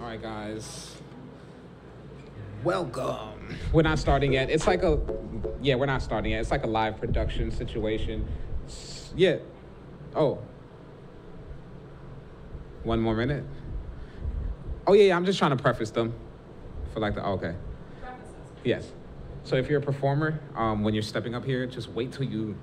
All right, guys. Welcome. We're not starting yet. It's like a, yeah, we're not starting yet. It's like a live production situation. Yeah. Oh. 1 more minute. Oh, yeah, I'm just trying to preface them for like the, okay. Yes. So if you're a performer, when you're stepping up here, just wait till you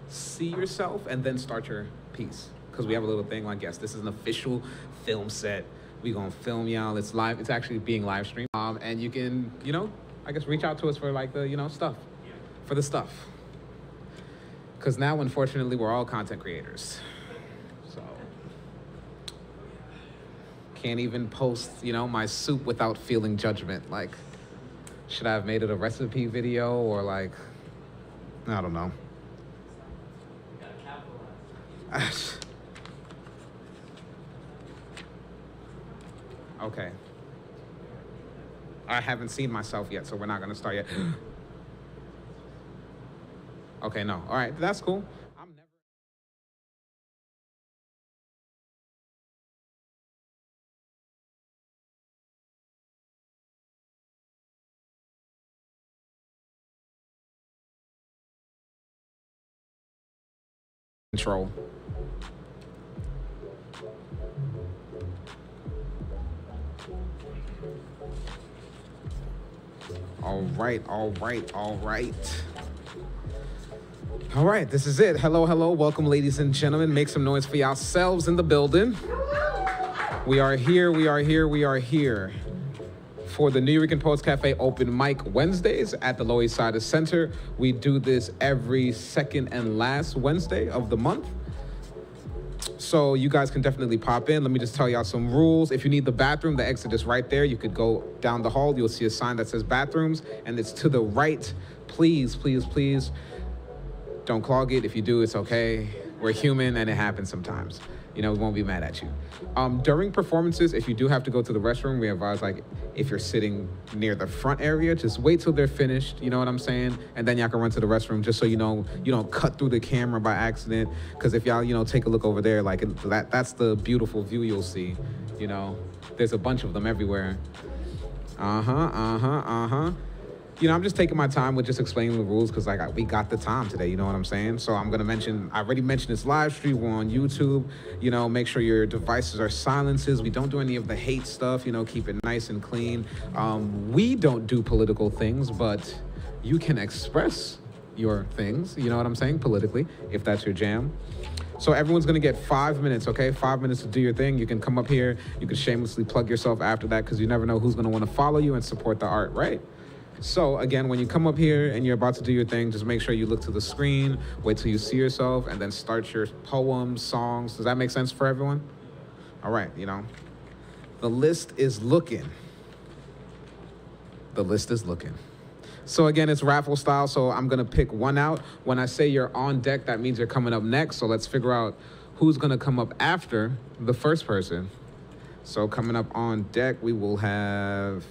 see yourself and then start your piece. Because we have a little thing like, yes, this is an official film set. We're going to film y'all. It's live. It's actually being live streamed. And you can, I guess reach out to us for like the, stuff. For the stuff. Because now, unfortunately, we're all content creators. So can't even post, my soup without feeling judgment. Like, should I have made it a recipe video or like, I don't know. Okay. I haven't seen myself yet, so we're not going to start yet. Okay, no. All right, that's cool. I'm never... Control. All right. All right, this is it. Hello. Welcome, ladies and gentlemen. Make some noise for yourselves in the building. We are here for the Nuyorican Poets Cafe Open Mic Wednesdays at the Loisaida Center. We do this every second and last Wednesday of the month. So you guys can definitely pop in. Let me just tell y'all some rules. If you need the bathroom, the exit is right there. You could go down the hall. You'll see a sign that says bathrooms, and it's to the right. Please, don't clog it. If you do, it's okay. We're human, and it happens sometimes. We won't be mad at you. During performances, if you do have to go to the restroom, we advise, like, if you're sitting near the front area, just wait till they're finished, you know what I'm saying? And then y'all can run to the restroom just so you don't cut through the camera by accident. Because if y'all, take a look over there, like, that's the beautiful view you'll see, There's a bunch of them everywhere. I'm just taking my time with just explaining the rules because we got the time today, you know what I'm saying? So I'm going to mention, I already mentioned this live stream, we're on YouTube, make sure your devices are silences. We don't do any of the hate stuff, keep it nice and clean. We don't do political things, but you can express your things, you know what I'm saying, politically, if that's your jam. So everyone's going to get 5 minutes, okay? 5 minutes to do your thing. You can come up here. You can shamelessly plug yourself after that because you never know who's going to want to follow you and support the art, right? So again, when you come up here and you're about to do your thing, just make sure you look to the screen, wait till you see yourself, and then start your poems, songs. Does that make sense for everyone? All right, the list is looking. So again, it's raffle style, so I'm gonna pick one out. When I say you're on deck, that means you're coming up next, so let's figure out who's gonna come up after the first person. So coming up on deck, we will have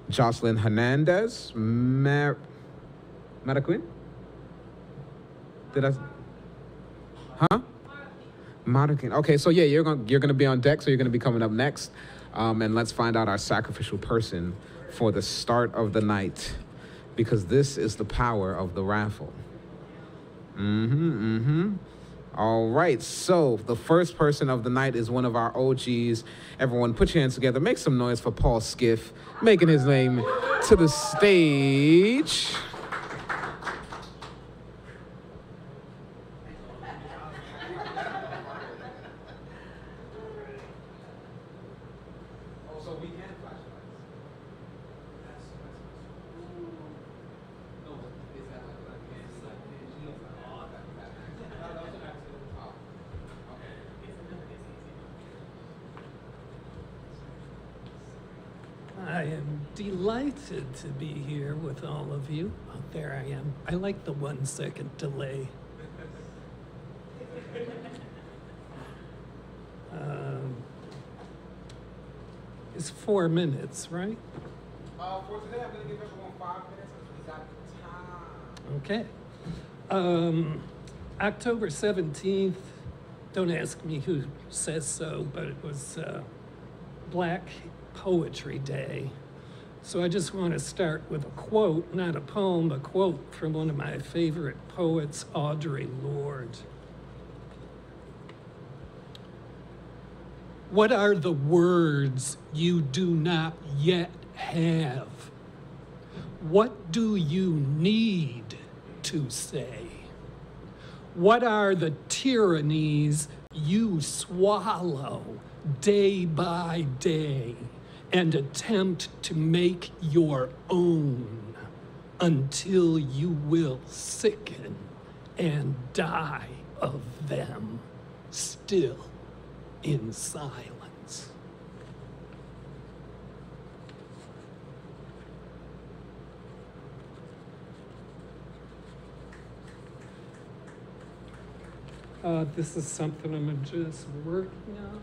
Jocelyn Hernandez, Maraquin? Maraquin. Okay, so yeah, you're gonna be on deck, so you're gonna be coming up next. And let's find out our sacrificial person for the start of the night, because this is the power of the raffle. All right, so the first person of the night is one of our OGs. Everyone put your hands together. Make some noise for Paul Skiff, making his name to the stage. I am delighted to be here with all of you. Oh, there I am. I like the 1 second delay. It's 4 minutes, right? For today, I'm going to give everyone 5 minutes because we got time. Okay. October 17th, Don't ask me who says so, but it was Black Poetry Day. So I just want to start with a quote, not a poem, a quote from one of my favorite poets, Audre Lorde. What are the words you do not yet have? What do you need to say? What are the tyrannies you swallow day by day and attempt to make your own until you will sicken and die of them still in silence? This is something I'm just working on.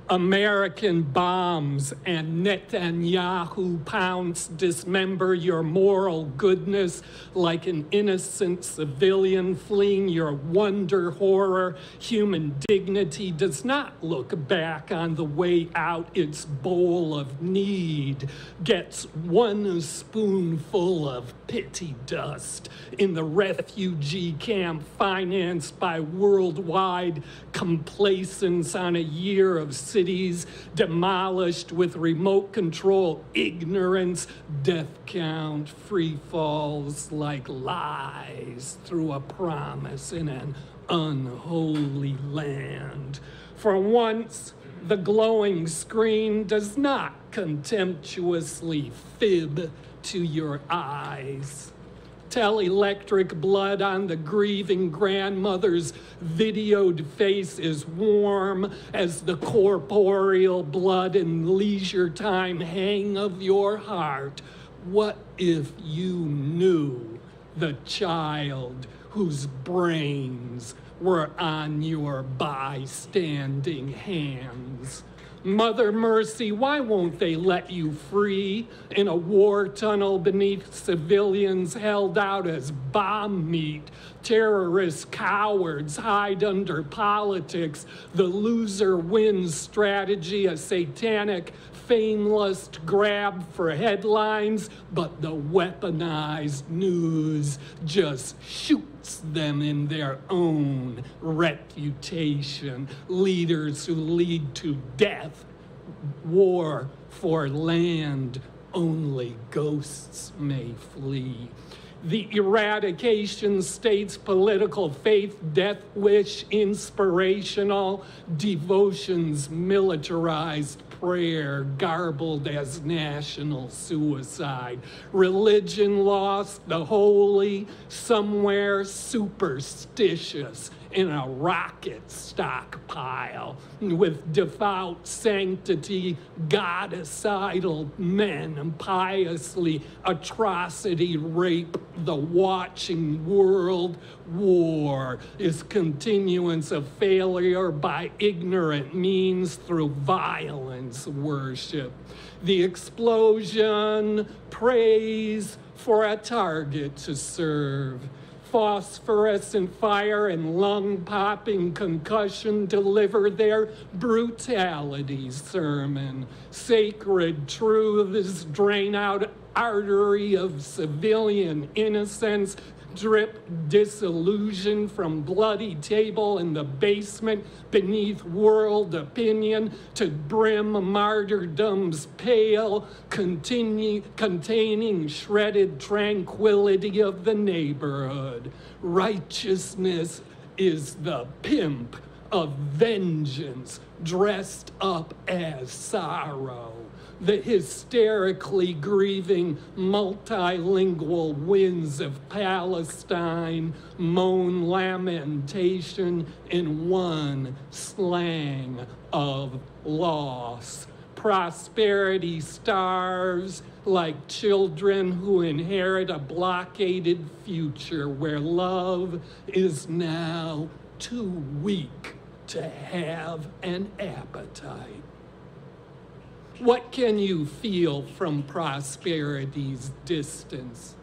American bombs and Netanyahu pounce dismember your moral goodness like an innocent civilian fleeing your wonder horror. Human dignity does not look back on the way out. Its bowl of need gets one spoonful of pity dust in the refugee camp financed by worldwide complacence on a year of cities demolished with remote control ignorance. Death count free falls like lies through a promise in an unholy land. For once, the glowing screen does not contemptuously fib to your eyes. Tell electric blood on the grieving grandmother's videoed face is warm as the corporeal blood and leisure time hang of your heart. What if you knew the child whose brains were on your bystanding hands? Mother Mercy, why won't they let you free in a war tunnel beneath civilians held out as bomb meat? Terrorist cowards hide under politics. The loser wins strategy, a satanic fameless grab for headlines, but the weaponized news just shoots them in their own reputation. Leaders who lead to death, war for land, only ghosts may flee. The eradication state's political faith, death wish, inspirational devotions, militarized prayer, garbled as national suicide. Religion lost, the holy, somewhere superstitious in a rocket stockpile, with devout sanctity, goddess-idol men piously atrocity rape the watching world. War is continuance of failure by ignorant means through violence worship. The explosion prays for a target to serve. Phosphorescent fire and lung-popping concussion deliver their brutality sermon. Sacred truths drain out artery of civilian innocence, drip disillusion from bloody table in the basement beneath world opinion to brim martyrdom's pale, containing shredded tranquility of the neighborhood. Righteousness is the pimp of vengeance dressed up as sorrow. The hysterically grieving multilingual winds of Palestine moan lamentation in one slang of loss. Prosperity starves like children who inherit a blockaded future where love is now too weak to have an appetite. What can you feel from prosperity's distance?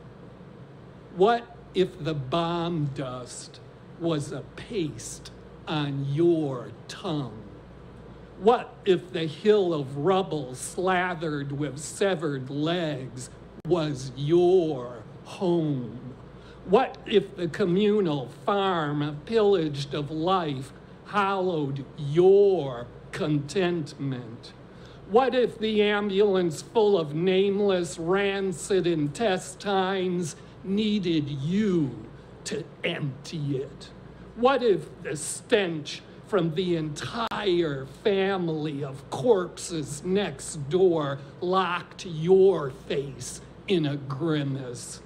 What if the bomb dust was a paste on your tongue? What if the hill of rubble slathered with severed legs was your home? What if the communal farm pillaged of life hollowed your contentment? What if the ambulance full of nameless rancid intestines needed you to empty it? What if the stench from the entire family of corpses next door locked your face in a grimace,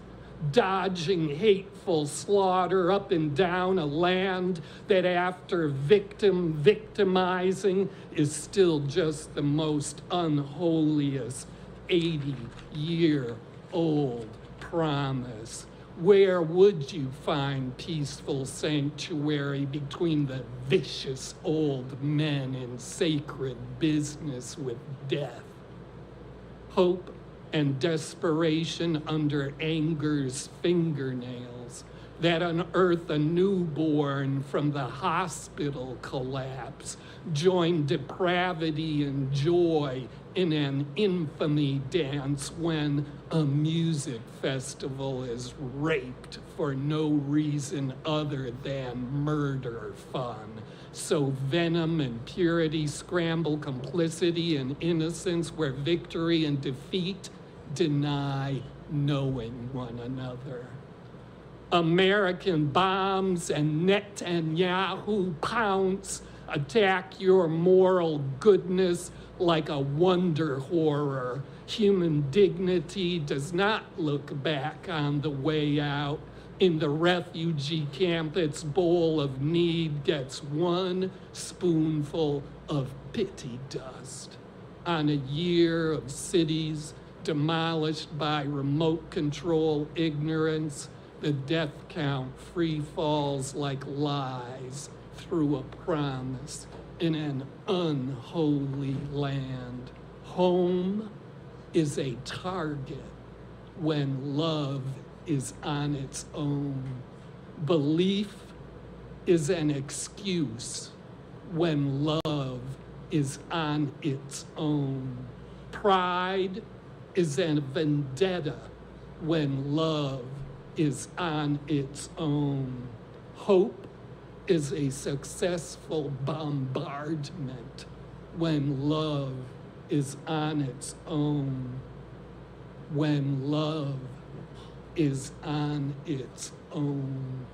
dodging hateful slaughter up and down a land that after victimizing is still just the most unholiest 80-year-old promise? Where would you find peaceful sanctuary between the vicious old men in sacred business with death? Hope and desperation under anger's fingernails that unearth a newborn from the hospital collapse, join depravity and joy in an infamy dance when a music festival is raped for no reason other than murder fun. So venom and purity scramble complicity and innocence where victory and defeat deny knowing one another. American bombs and Netanyahu pounce attack your moral goodness like a wonder horror. Human dignity does not look back on the way out. In the refugee camp, its bowl of need gets one spoonful of pity dust. On a year of cities demolished by remote control ignorance, the death count free falls like lies through a promise in an unholy land. Home is a target when love is on its own. Belief is an excuse when love is on its own. Pride is a vendetta when love is on its own. Hope is a successful bombardment when love is on its own. When love is on its own.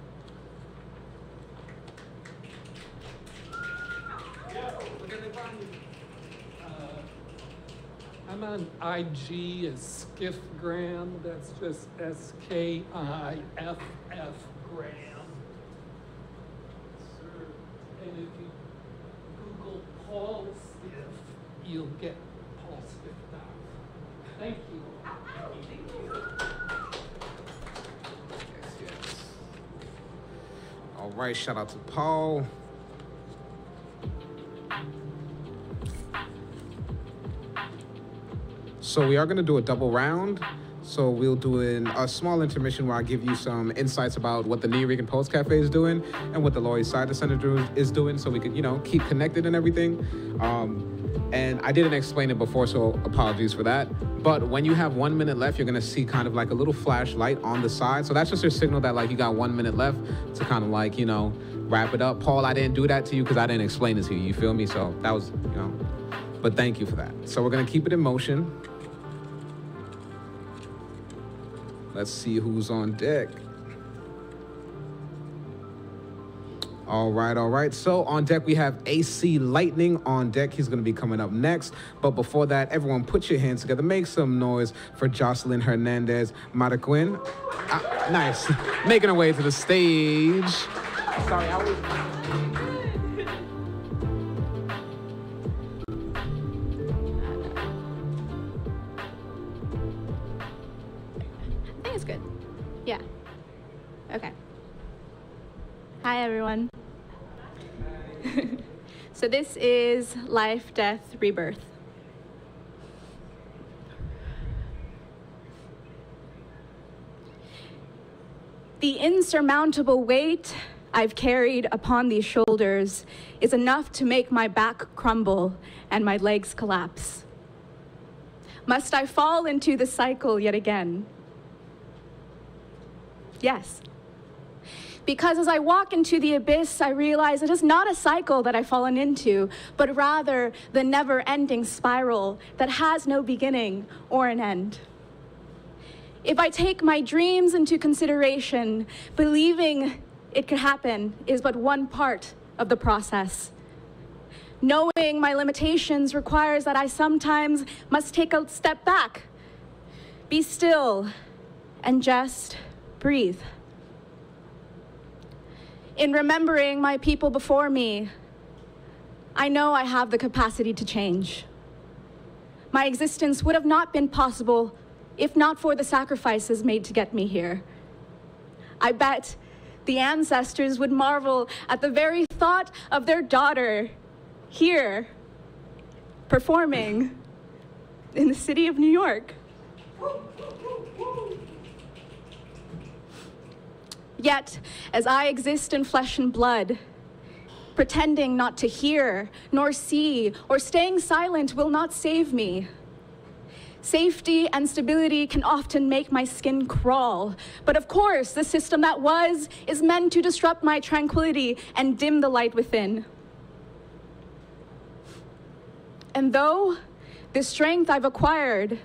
I'm on IG as Skiffgram. That's just SKIFF gram. And if you Google Paul Skiff, you'll get Paul Skiff down. Thank you. Yes. All right, shout out to Paul. So we are going to do a double round. So we'll do a small intermission where I give you some insights about what the Nuyorican Post Cafe is doing and what the Loisaida Center is doing, so we could, keep connected and everything. And I didn't explain it before, so apologies for that. But when you have 1 minute left, you're gonna see kind of like a little flashlight on the side. So that's just your signal that like you got 1 minute left to kind of like, wrap it up. Paul, I didn't do that to you because I didn't explain it to you. You feel me? So that was, but thank you for that. So we're gonna keep it in motion. Let's see who's on deck. All right. So on deck, we have AC Lightning on deck. He's going to be coming up next. But before that, everyone put your hands together. Make some noise for Jocelyn Hernandez Maraquin. Nice. Making her way to the stage. Sorry, I was... I think it's good. Yeah. Okay. Hi, everyone. So this is Life, Death, Rebirth. The insurmountable weight I've carried upon these shoulders is enough to make my back crumble and my legs collapse. Must I fall into the cycle yet again? Yes. Because as I walk into the abyss, I realize it is not a cycle that I've fallen into, but rather the never-ending spiral that has no beginning or an end. If I take my dreams into consideration, believing it could happen is but one part of the process. Knowing my limitations requires that I sometimes must take a step back, be still, and just breathe. In remembering my people before me, I know I have the capacity to change. My existence would have not been possible if not for the sacrifices made to get me here. I bet the ancestors would marvel at the very thought of their daughter here performing in the city of New York. Yet, as I exist in flesh and blood, pretending not to hear, nor see, or staying silent will not save me. Safety and stability can often make my skin crawl, but of course, the system that was is meant to disrupt my tranquility and dim the light within. And though the strength I've acquired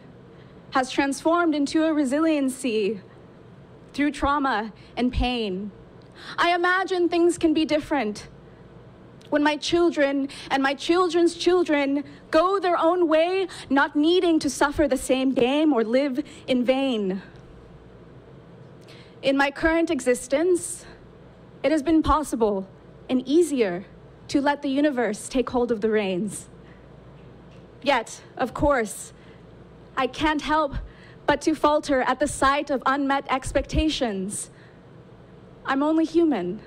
has transformed into a resiliency through trauma and pain, I imagine things can be different when my children and my children's children go their own way, not needing to suffer the same game or live in vain. In my current existence, it has been possible and easier to let the universe take hold of the reins. Yet, of course, I can't help but to falter at the sight of unmet expectations. I'm only human.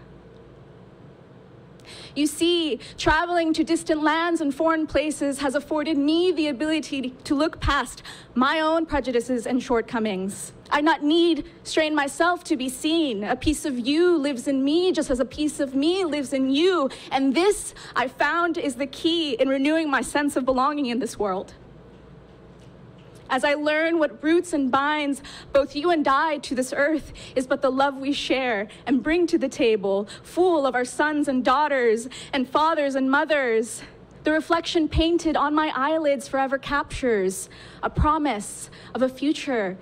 You see, traveling to distant lands and foreign places has afforded me the ability to look past my own prejudices and shortcomings. I not need strain myself to be seen. A piece of you lives in me just as a piece of me lives in you. And this, I found, is the key in renewing my sense of belonging in this world. As I learn what roots and binds both you and I to this earth is but the love we share and bring to the table, full of our sons and daughters and fathers and mothers. The reflection painted on my eyelids forever captures a promise of a future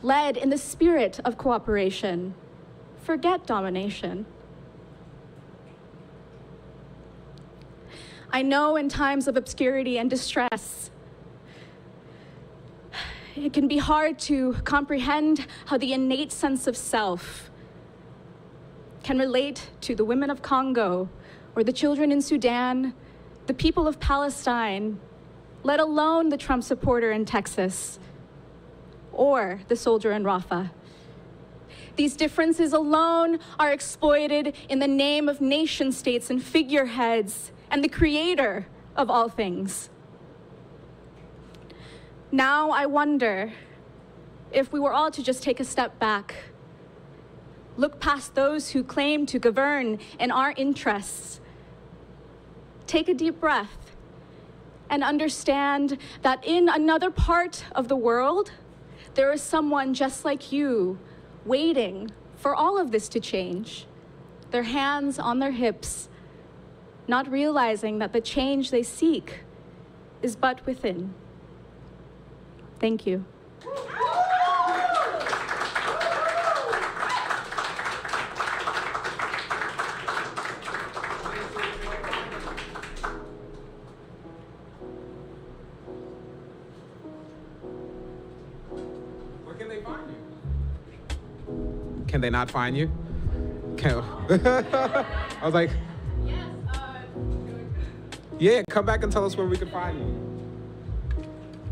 led in the spirit of cooperation. Forget domination. I know in times of obscurity and distress, it can be hard to comprehend how the innate sense of self can relate to the women of Congo or the children in Sudan, the people of Palestine, let alone the Trump supporter in Texas or the soldier in Rafah. These differences alone are exploited in the name of nation states and figureheads and the creator of all things. Now I wonder if we were all to just take a step back, look past those who claim to govern in our interests, take a deep breath, and understand that in another part of the world, there is someone just like you waiting for all of this to change, their hands on their hips, not realizing that the change they seek is but within. Thank you. Where can they find you? Can they not find you? I was like, yeah, come back and tell us where we can find you.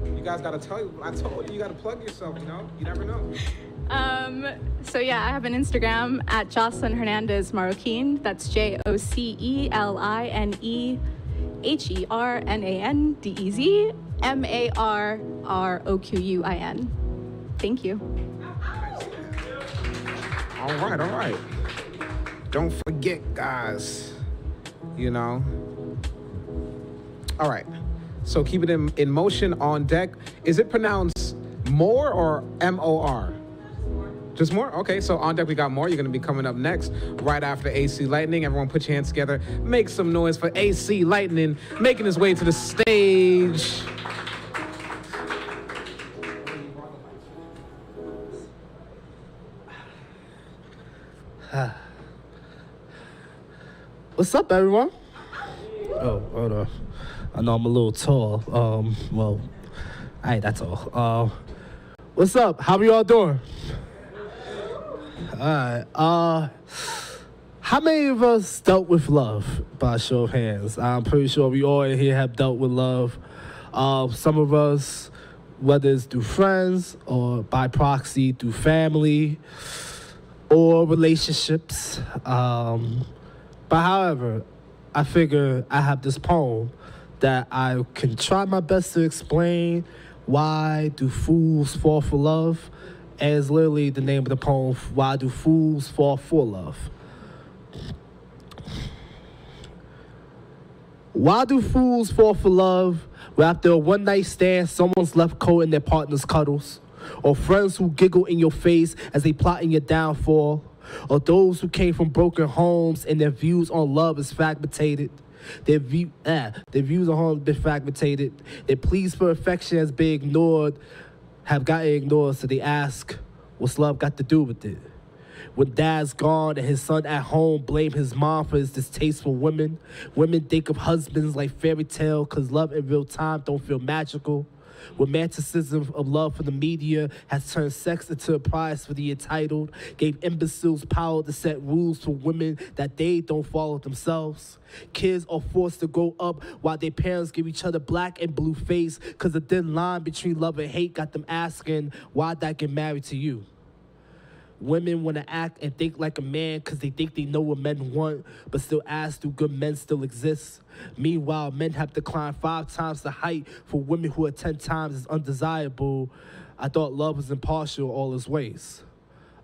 You guys gotta tell you. I told you, you gotta plug yourself, you know? You never know. So yeah, I have an Instagram at Jocelyn Hernandez Marroquin. That's JOCELINEHERNANDEZ MARROQUIN. Thank you. All right. Don't forget, guys. You know. All right. So keep it in motion on deck. Is it pronounced more or M-O-R? Just more? Okay, so on deck we got more. You're going to be coming up next, right after AC Lightning. Everyone put your hands together. Make some noise for AC Lightning, making his way to the stage. What's up, everyone? Oh, hold on. I know I'm a little tall. Well, I ain't that tall. What's up? How are y'all doing? All right. How many of us dealt with love? By a show of hands. I'm pretty sure we all in here have dealt with love. Some of us, whether it's through friends or by proxy through family or relationships. But however, I figure I have this poem that I can try my best to explain. Why do fools fall for love? As literally the name of the poem, Why Do Fools Fall for Love? Why do fools fall for love? Where after a one-night stand, someone's left coat in their partner's cuddles? Or friends who giggle in your face as they plot in your downfall? Or those who came from broken homes and their views on love is fragmented? Their views on home have been fragmented. Their pleas for affection has been ignored, have gotten ignored, so they ask, what's love got to do with it? When dad's gone and his son at home blame his mom for his distaste for women, women think of husbands like fairy tale cause love in real time don't feel magical. Romanticism of love for the media has turned sex into a prize for the entitled, gave imbeciles power to set rules for women that they don't follow themselves. Kids are forced to grow up while their parents give each other black and blue face because the thin line between love and hate got them asking, why'd I get married to you? Women want to act and think like a man because they think they know what men want, but still ask, do good men still exist? Meanwhile, men have to climb 5 times the height for women who are 10 times as undesirable. I thought love was impartial all its ways.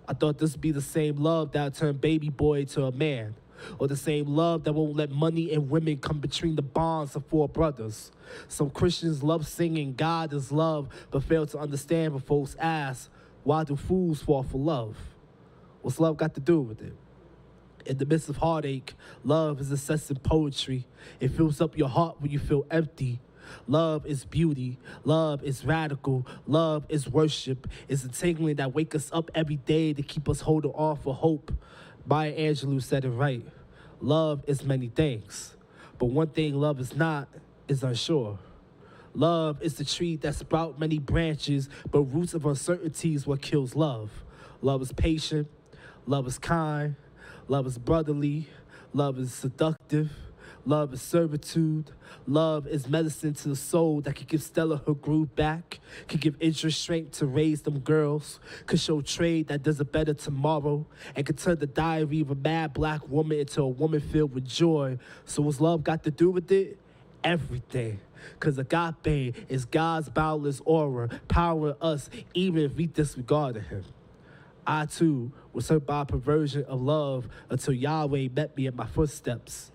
I thought this would be the same love that would turn baby boy to a man, or the same love that won't let money and women come between the bonds of 4 brothers. Some Christians love singing God is love, but fail to understand when folks ask, why do fools fall for love? What's love got to do with it? In the midst of heartache, love is incessant poetry. It fills up your heart when you feel empty. Love is beauty. Love is radical. Love is worship. It's a tingling that wakes us up every day to keep us holding on for hope. Maya Angelou said it right. Love is many things, but one thing love is not is unsure. Love is the tree that sprout many branches, but roots of uncertainty is what kills love. Love is patient. Love is kind. Love is brotherly. Love is seductive. Love is servitude. Love is medicine to the soul that can give Stella her groove back, can give interest strength to raise them girls, could show trade that does a better tomorrow, and could turn the diary of a mad black woman into a woman filled with joy. So what's love got to do with it? Everything. Because agape is God's boundless aura, powering us even if we disregarded him. I too was hurt by a perversion of love until Yahweh met me at my footsteps.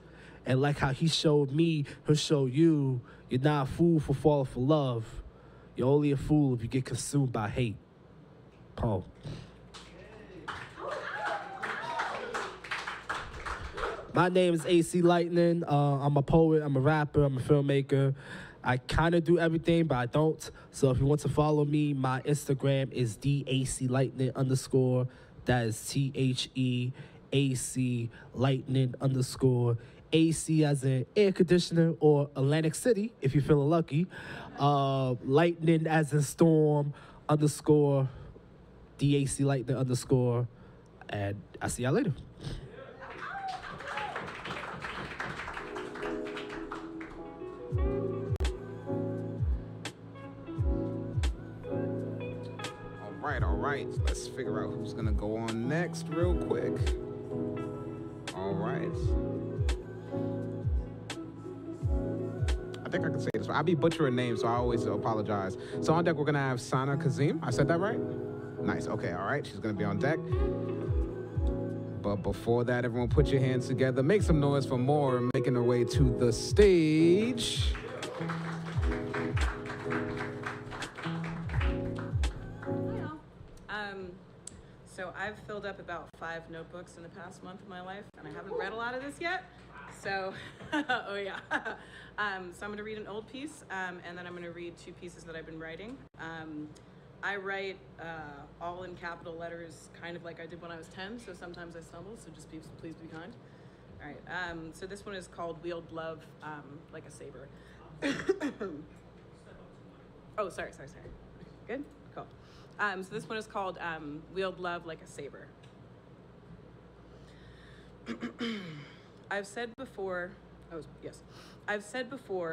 And like how he showed me, he'll show you. You're not a fool for falling for love. You're only a fool if you get consumed by hate. Poem. My name is AC Lightning. I'm a poet, I'm a rapper, I'm a filmmaker. I kind of do everything, but I don't. So if you want to follow me, my Instagram is DACLightning_. That is THEAC Lightning_. AC as in air conditioner or Atlantic City, if you're feeling lucky. Lightning as in storm _ DAC Lightning_. And I'll see y'all later. All right. Let's figure out who's gonna go on next real quick. All right. I think I can say this. I be butchering names, so I always apologize. So on deck, we're gonna have Sana Kazim. I said that right? Nice. Okay. All right. She's gonna be on deck. But before that, everyone put your hands together. Make some noise for more making their way to the stage. So I've filled up about 5 notebooks in the past month of my life, and I haven't read a lot of this yet. So, oh yeah. So I'm going to read an old piece, and then I'm going to read 2 pieces that I've been writing. I write all in capital letters, kind of like I did when I was 10, so sometimes I stumble, so just please be kind. All right, so this one is called Wield Love Like a Saber. Oh, sorry. Good? Cool. So this one is called Wield Love Like a Saber. I've said before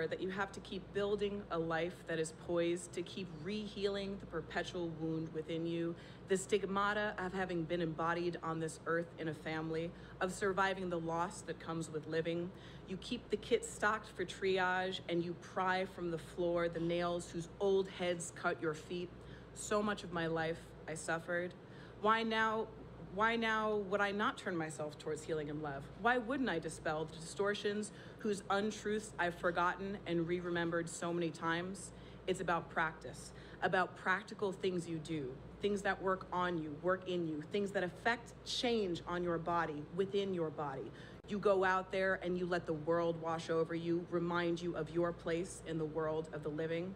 that you have to keep building a life that is poised to keep re-healing the perpetual wound within you, the stigmata of having been embodied on this earth in a family, of surviving the loss that comes with living. You keep the kit stocked for triage, and you pry from the floor the nails whose old heads cut your feet. So much of my life I suffered. Why now would I not turn myself towards healing and love? Why wouldn't I dispel the distortions whose untruths I've forgotten and re-remembered so many times? It's about practice, about practical things you do, things that work on you, work in you, things that affect change on your body, within your body. You go out there and you let the world wash over you, remind you of your place in the world of the living.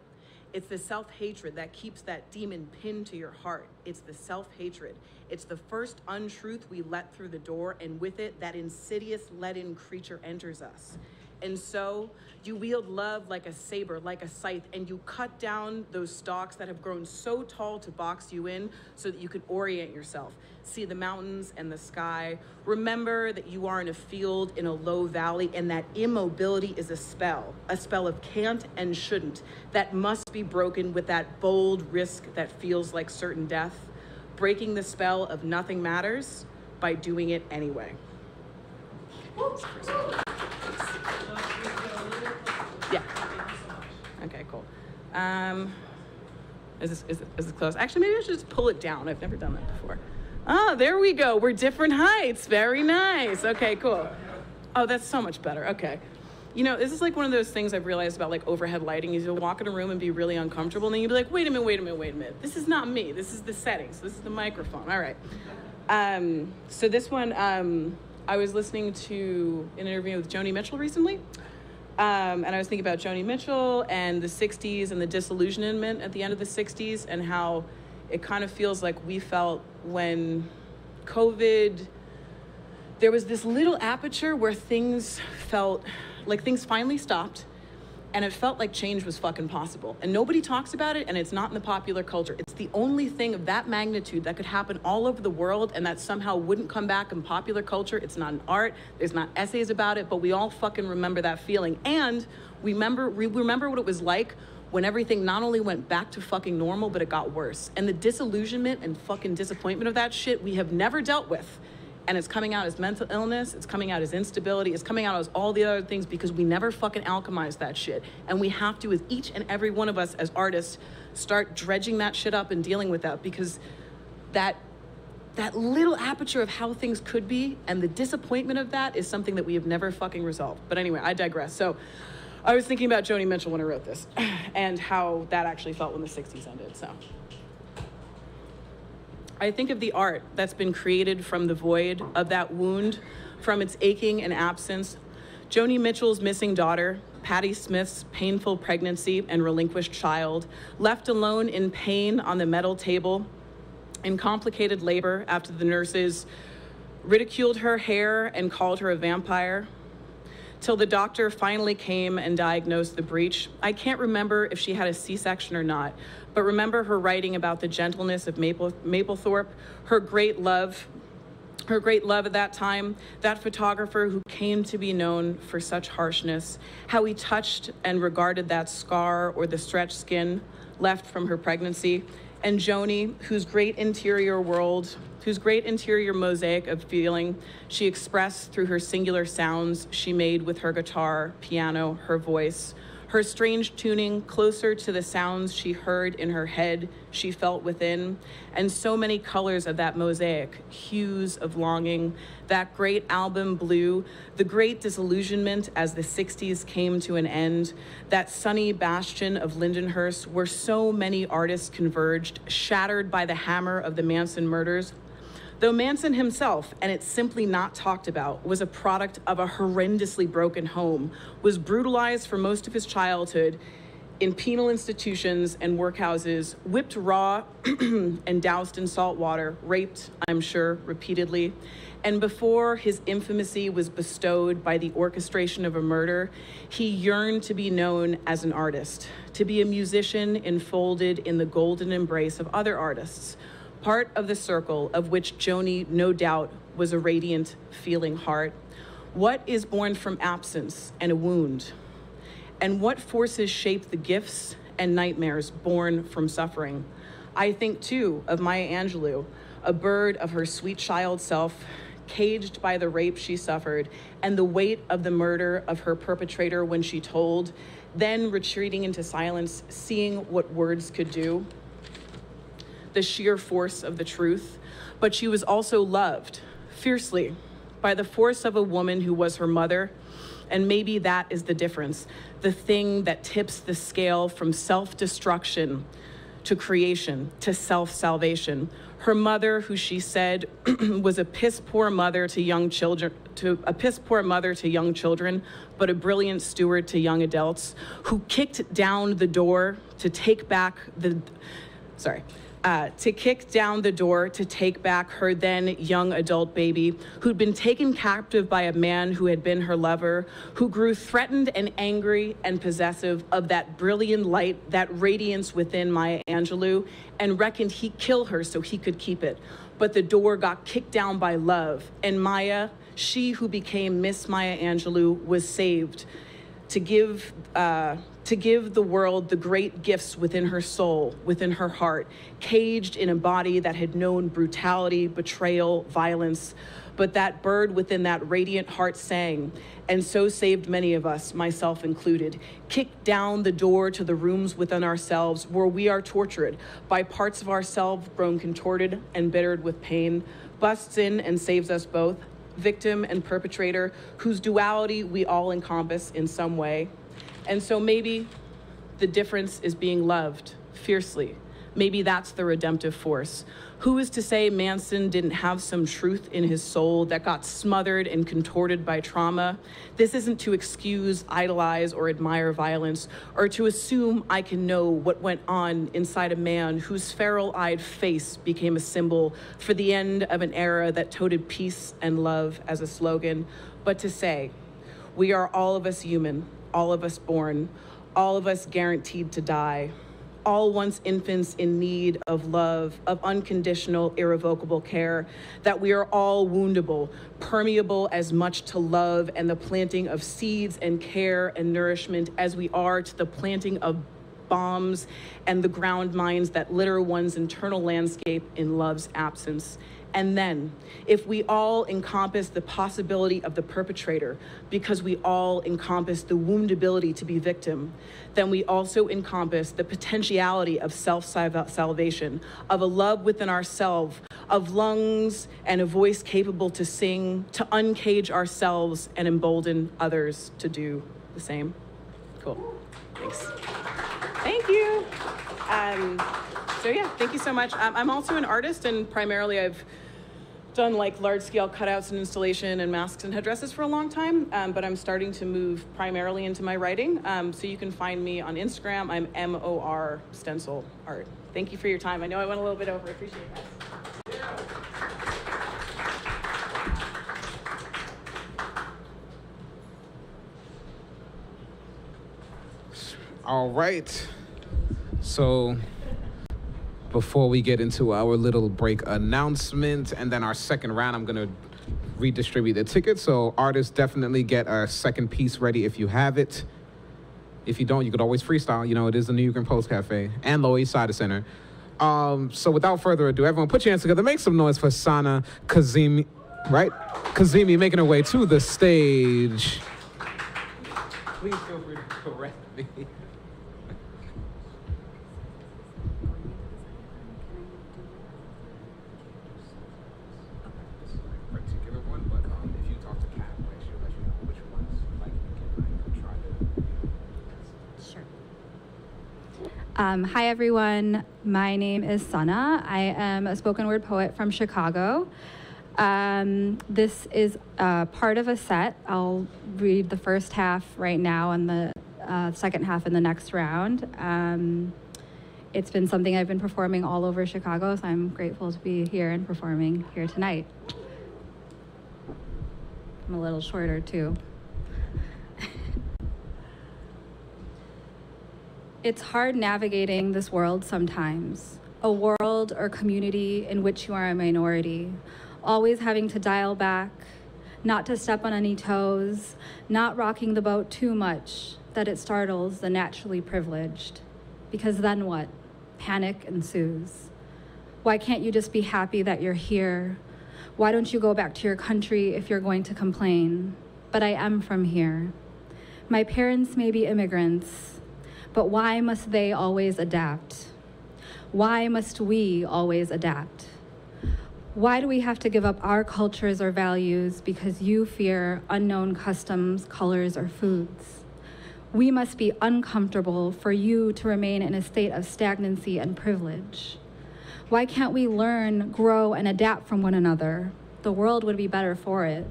It's the self-hatred that keeps that demon pinned to your heart. It's the self-hatred. It's the first untruth we let through the door, and with it, that insidious let-in creature enters us. And so you wield love like a saber, like a scythe, and you cut down those stalks that have grown so tall to box you in so that you can orient yourself, see the mountains and the sky. Remember that you are in a field in a low valley, and that immobility is a spell of can't and shouldn't, that must be broken with that bold risk that feels like certain death, breaking the spell of nothing matters by doing it anyway. Yeah. Okay, cool. Is this close? Actually, maybe I should just pull it down. I've never done that before. Oh, there we go. We're different heights. Very nice. Okay, cool. Oh, that's so much better. Okay. You know, this is like one of those things I've realized about like overhead lighting is you'll walk in a room and be really uncomfortable, and then you'll be like, wait a minute. This is not me. This is the settings. This is the microphone. All right. So this one, I was listening to an interview with Joni Mitchell recently. And I was thinking about Joni Mitchell and the 60s and the disillusionment at the end of the 60s, and how it kind of feels like we felt when COVID, there was this little aperture where things felt like things finally stopped, and it felt like change was fucking possible. And nobody talks about it, and it's not in the popular culture. It's the only thing of that magnitude that could happen all over the world, and that somehow wouldn't come back in popular culture. It's not in art, there's not essays about it, but we all fucking remember that feeling. And we remember what it was like when everything not only went back to fucking normal, but it got worse. And the disillusionment and fucking disappointment of that shit we have never dealt with. And it's coming out as mental illness, it's coming out as instability, it's coming out as all the other things because we never fucking alchemized that shit. And we have to, with each and every one of us as artists, start dredging that shit up and dealing with that, because that little aperture of how things could be and the disappointment of that is something that we have never fucking resolved. But anyway, I digress. So I was thinking about Joni Mitchell when I wrote this and how that actually felt when the 60s ended, so. I think of the art that's been created from the void of that wound, from its aching and absence. Joni Mitchell's missing daughter, Patti Smith's painful pregnancy and relinquished child, left alone in pain on the metal table, in complicated labor after the nurses ridiculed her hair and called her a vampire, till the doctor finally came and diagnosed the breach. I can't remember if she had a C-section or not, but remember her writing about the gentleness of Mapplethorpe, her great love at that time, that photographer who came to be known for such harshness, how he touched and regarded that scar or the stretched skin left from her pregnancy, and Joni, whose great interior mosaic of feeling she expressed through her singular sounds she made with her guitar, piano, her voice, her strange tuning closer to the sounds she heard in her head, she felt within, and so many colors of that mosaic, hues of longing, that great album Blue, the great disillusionment as the 60s came to an end, that sunny bastion of Lindenhurst where so many artists converged, shattered by the hammer of the Manson murders. Though Manson himself, and it's simply not talked about, was a product of a horrendously broken home, was brutalized for most of his childhood in penal institutions and workhouses, whipped raw and doused in salt water, raped, I'm sure, repeatedly. And before his infamy was bestowed by the orchestration of a murder, he yearned to be known as an artist, to be a musician enfolded in the golden embrace of other artists, part of the circle of which Joni, no doubt, was a radiant, feeling heart. What is born from absence and a wound? And what forces shape the gifts and nightmares born from suffering? I think, too, of Maya Angelou, a bird of her sweet child self, caged by the rape she suffered and the weight of the murder of her perpetrator when she told, then retreating into silence, seeing what words could do, the sheer force of the truth. But she was also loved fiercely by the force of a woman who was her mother. And maybe that is the difference, the thing that tips the scale from self-destruction to creation, to self-salvation. Her mother, who she said was a piss-poor mother to young children, but a brilliant steward to young adults, who kicked down the door to take back to take back her then young adult baby, who'd been taken captive by a man who had been her lover, who grew threatened and angry and possessive of that brilliant light, that radiance within Maya Angelou, and reckoned he'd kill her so he could keep it. But the door got kicked down by love, and Maya, she who became Miss Maya Angelou, was saved to give the world the great gifts within her soul, within her heart, caged in a body that had known brutality, betrayal, violence. But that bird within that radiant heart sang, and so saved many of us, myself included, kicked down the door to the rooms within ourselves where we are tortured by parts of ourselves grown contorted and bittered with pain, busts in and saves us both, victim and perpetrator, whose duality we all encompass in some way. And so maybe the difference is being loved fiercely. Maybe that's the redemptive force. Who is to say Manson didn't have some truth in his soul that got smothered and contorted by trauma? This isn't to excuse, idolize, or admire violence, or to assume I can know what went on inside a man whose feral-eyed face became a symbol for the end of an era that toted peace and love as a slogan, but to say, we are all of us human, all of us born, all of us guaranteed to die, all once infants in need of love, of unconditional, irrevocable care, that we are all woundable, permeable as much to love and the planting of seeds and care and nourishment as we are to the planting of bombs and the ground mines that litter one's internal landscape in love's absence. And then, if we all encompass the possibility of the perpetrator, because we all encompass the woundability to be victim, then we also encompass the potentiality of self-salvation, of a love within ourselves, of lungs and a voice capable to sing, to uncage ourselves and embolden others to do the same. Cool. Thanks. Thank you. So yeah, thank you so much. I'm also an artist, and primarily I've done like large-scale cutouts and installation and masks and headdresses for a long time, but I'm starting to move primarily into my writing. So you can find me on Instagram. I'm MOR Stencil Art. Thank you for your time. I know I went a little bit over. I appreciate it, guys. All right. So before we get into our little break announcement and then our second round, I'm going to redistribute the tickets. So artists, definitely get a second piece ready if you have it. If you don't, you could always freestyle. You know, it is the Nuyorican Post Cafe and Loisaida Center. So without further ado, everyone put your hands together. Make some noise for Sana Kazemi, right? Kazemi making her way to the stage. Please feel free to correct me. Particular one, but if you talk to Kat, like, she'll let you know which ones like you can try to. Sure. Hi, everyone. My name is Sana. I am a spoken word poet from Chicago. This is part of a set. I'll read the first half right now and the second half in the next round. It's been something I've been performing all over Chicago, so I'm grateful to be here and performing here tonight. I'm a little shorter, too. It's hard navigating this world sometimes, a world or community in which you are a minority, always having to dial back, not to step on any toes, not rocking the boat too much that it startles the naturally privileged. Because then what? Panic ensues. Why can't you just be happy that you're here? Why don't you go back to your country if you're going to complain? But I am from here. My parents may be immigrants, but why must they always adapt? Why must we always adapt? Why do we have to give up our cultures or values because you fear unknown customs, colors, or foods? We must be uncomfortable for you to remain in a state of stagnancy and privilege. Why can't we learn, grow, and adapt from one another? The world would be better for it.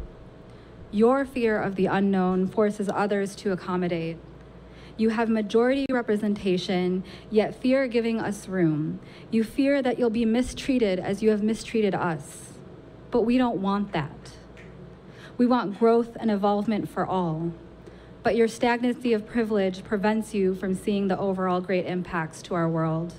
Your fear of the unknown forces others to accommodate. You have majority representation, yet fear giving us room. You fear that you'll be mistreated as you have mistreated us. But we don't want that. We want growth and evolvement for all. But your stagnancy of privilege prevents you from seeing the overall great impacts to our world.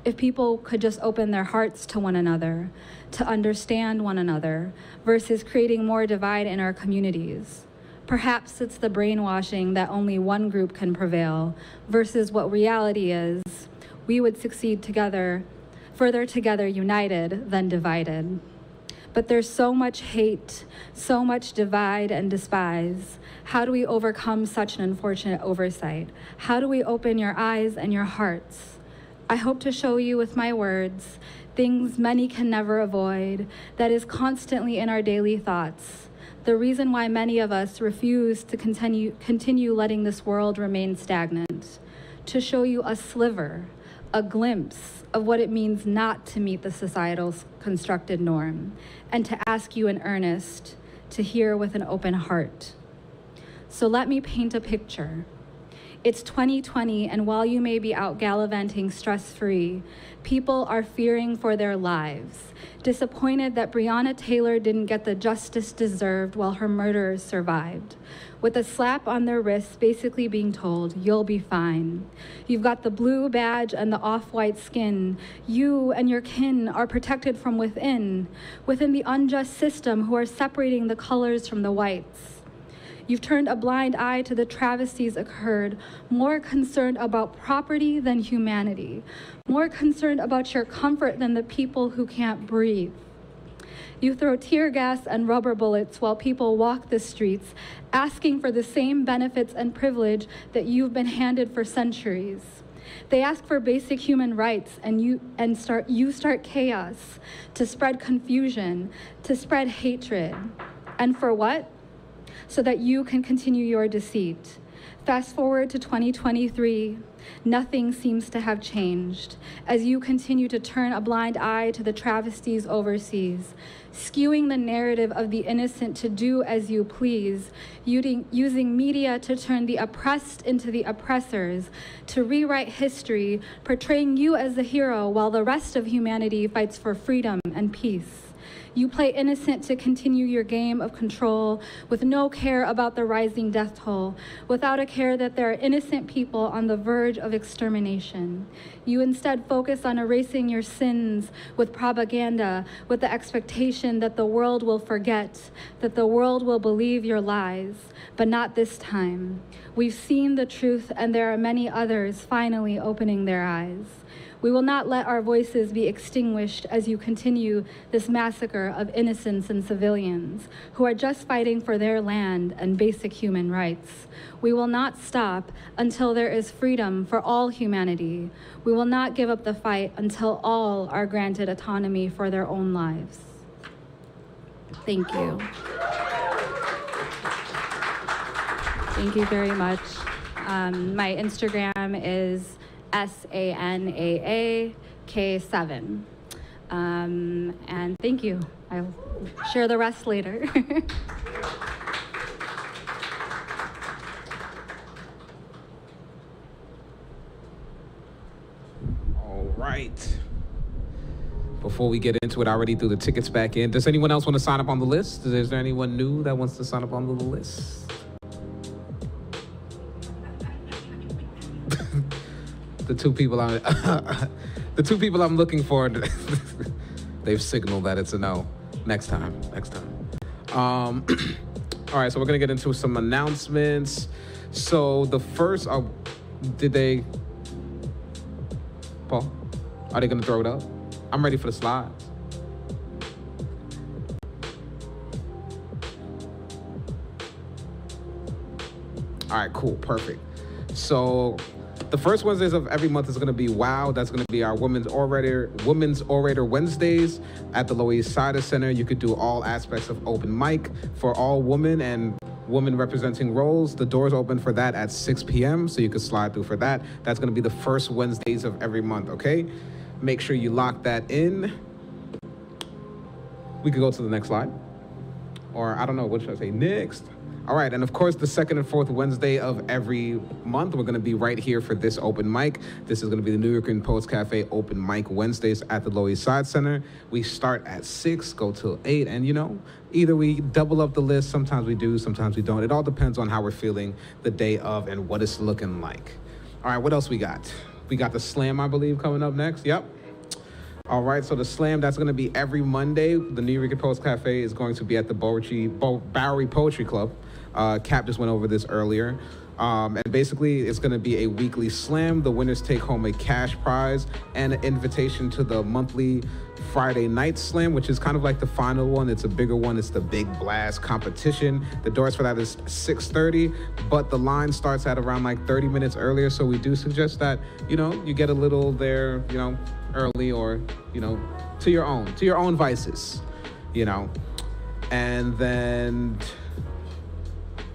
If people could just open their hearts to one another, to understand one another, versus creating more divide in our communities. Perhaps it's the brainwashing that only one group can prevail, versus what reality is, we would succeed together, further together united than divided. But there's so much hate, so much divide and despise. How do we overcome such an unfortunate oversight? How do we open your eyes and your hearts? I hope to show you with my words things many can never avoid, that is constantly in our daily thoughts. The reason why many of us refuse to continue letting this world remain stagnant. To show you a sliver, a glimpse of what it means not to meet the societal constructed norm, and to ask you in earnest to hear with an open heart. So let me paint a picture. It's 2020, and while you may be out gallivanting stress-free, people are fearing for their lives, disappointed that Breonna Taylor didn't get the justice deserved while her murderers survived, with a slap on their wrists basically being told, you'll be fine. You've got the blue badge and the off-white skin. You and your kin are protected from within the unjust system who are separating the colors from the whites. You've turned a blind eye to the travesties occurred, more concerned about property than humanity, more concerned about your comfort than the people who can't breathe. You throw tear gas and rubber bullets while people walk the streets, asking for the same benefits and privilege that you've been handed for centuries. They ask for basic human rights, and you start chaos, to spread confusion, to spread hatred. And for what? So that you can continue your deceit. Fast forward to 2023, nothing seems to have changed as you continue to turn a blind eye to the travesties overseas, skewing the narrative of the innocent to do as you please, using media to turn the oppressed into the oppressors, to rewrite history, portraying you as the hero while the rest of humanity fights for freedom and peace. You play innocent to continue your game of control with no care about the rising death toll, without a care that there are innocent people on the verge of extermination. You instead focus on erasing your sins with propaganda, with the expectation that the world will forget, that the world will believe your lies, but not this time. We've seen the truth, and there are many others finally opening their eyes. We will not let our voices be extinguished as you continue this massacre of innocents and civilians who are just fighting for their land and basic human rights. We will not stop until there is freedom for all humanity. We will not give up the fight until all are granted autonomy for their own lives. Thank you. Thank you very much. My Instagram is SANAAK7. And thank you. I'll share the rest later. All right. Before we get into it, I already threw the tickets back in. Does anyone else want to sign up on the list? Is there anyone new that wants to sign up on the list? The two people I'm looking for, they've signaled that it's a no. Next time. All right, so we're gonna get into some announcements. So the first, Paul, are they gonna throw it up? I'm ready for the slides. All right, cool, perfect. So the first Wednesdays of every month is going to be WOW. That's going to be our Women's Orator Wednesdays at the Loisaida Center. You could do all aspects of open mic for all women and women representing roles. The doors open for that at 6 p.m., so you can slide through for that. That's going to be the first Wednesdays of every month, okay? Make sure you lock that in. We could go to the next slide. Or I don't know, what should I say? Next. All right, and of course, the second and fourth Wednesday of every month, we're gonna be right here for this open mic. This is gonna be the Nuyorican Poets Cafe Open Mic Wednesdays at the Loisaida Center. We start at 6, go till 8, and either we double up the list, sometimes we do, sometimes we don't. It all depends on how we're feeling the day of and what it's looking like. All right, what else we got? We got the Slam, I believe, coming up next, yep. All right, so the Slam, that's going to be every Monday. The Nuyorican Poets Cafe is going to be at the Bowery Poetry Club. Cap just went over this earlier. And basically, it's going to be a weekly slam. The winners take home a cash prize and an invitation to the monthly Friday night slam, which is kind of like the final one. It's a bigger one. It's the Big Blast competition. The doors for that is 6:30, but the line starts at around like 30 minutes earlier. So we do suggest that, you get a little there, early or, to your own vices, And then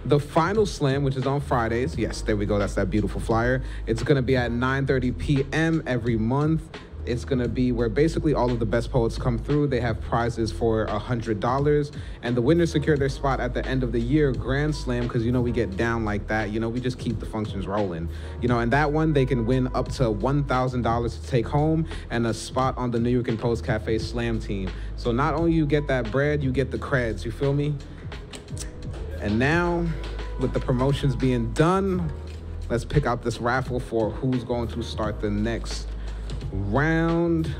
the final slam, which is on Fridays. Yes, there we go. That's that beautiful flyer. It's going to be at 9:30 p.m. every month. It's going to be where basically all of the best poets come through. They have prizes for $100, and the winners secure their spot at the end of the year Grand Slam, because, we get down like that. We just keep the functions rolling. And that one, they can win up to $1,000 to take home and a spot on the Nuyorican Poets Cafe Slam team. So not only you get that bread, you get the creds. You feel me? And now, with the promotions being done, let's pick out this raffle for who's going to start the next round.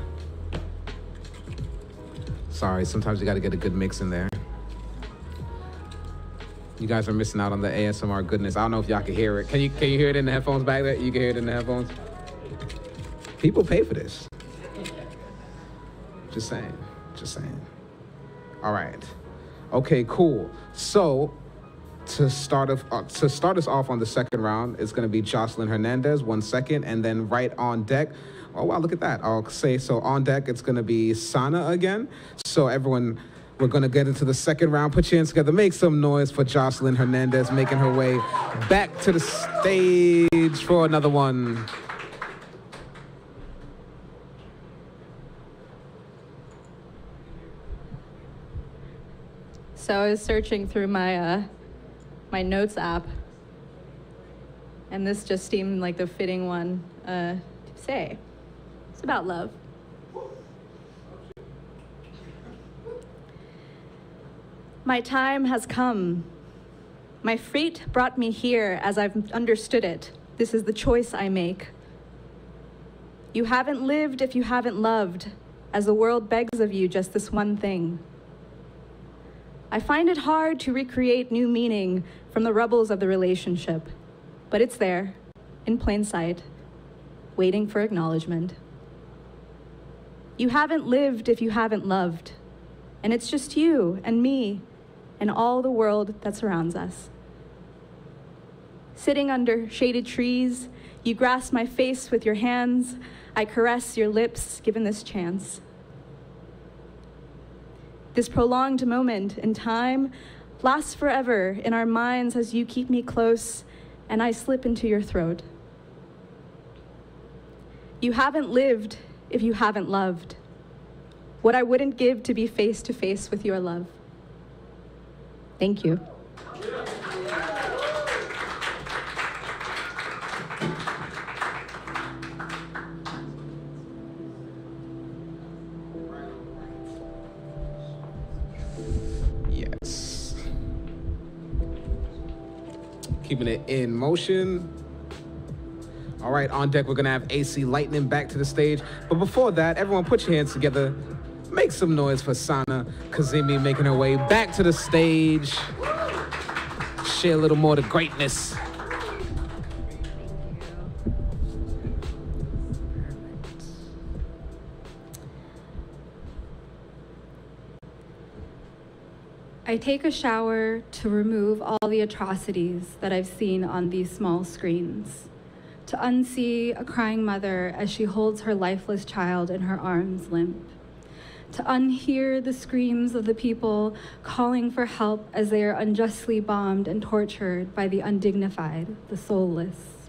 Sorry, sometimes you got to get a good mix in there. You guys are missing out on the ASMR goodness. I don't know if y'all can hear it. Can you hear it in the headphones back there? You can hear it in the headphones? People pay for this. Just saying. All right. Okay, cool. So, to start us off on the second round, it's going to be Jocelyn Hernandez, 1 second, and then right on deck. Oh, wow, look at that. I'll say, so on deck, it's going to be Sana again. So everyone, we're going to get into the second round. Put your hands together. Make some noise for Jocelyn Hernandez making her way back to the stage for another one. So I was searching through my my notes app, and this just seemed like the fitting one to say. It's about love. My time has come. My fate brought me here as I've understood it. This is the choice I make. You haven't lived if you haven't loved, as the world begs of you just this one thing. I find it hard to recreate new meaning from the rubbles of the relationship, but it's there, in plain sight, waiting for acknowledgement. You haven't lived if you haven't loved. And it's just you and me and all the world that surrounds us. Sitting under shaded trees, you grasp my face with your hands. I caress your lips, given this chance. This prolonged moment in time lasts forever in our minds as you keep me close and I slip into your throat. You haven't lived if you haven't loved. What I wouldn't give to be face to face with your love. Thank you. Yes. Keeping it in motion. All right, on deck, we're gonna have AC Lightning back to the stage. But before that, everyone put your hands together. Make some noise for Sana Kazemi making her way back to the stage. Share a little more of the greatness. I take a shower to remove all the atrocities that I've seen on these small screens, to unsee a crying mother as she holds her lifeless child in her arms limp, to unhear the screams of the people calling for help as they are unjustly bombed and tortured by the undignified, the soulless,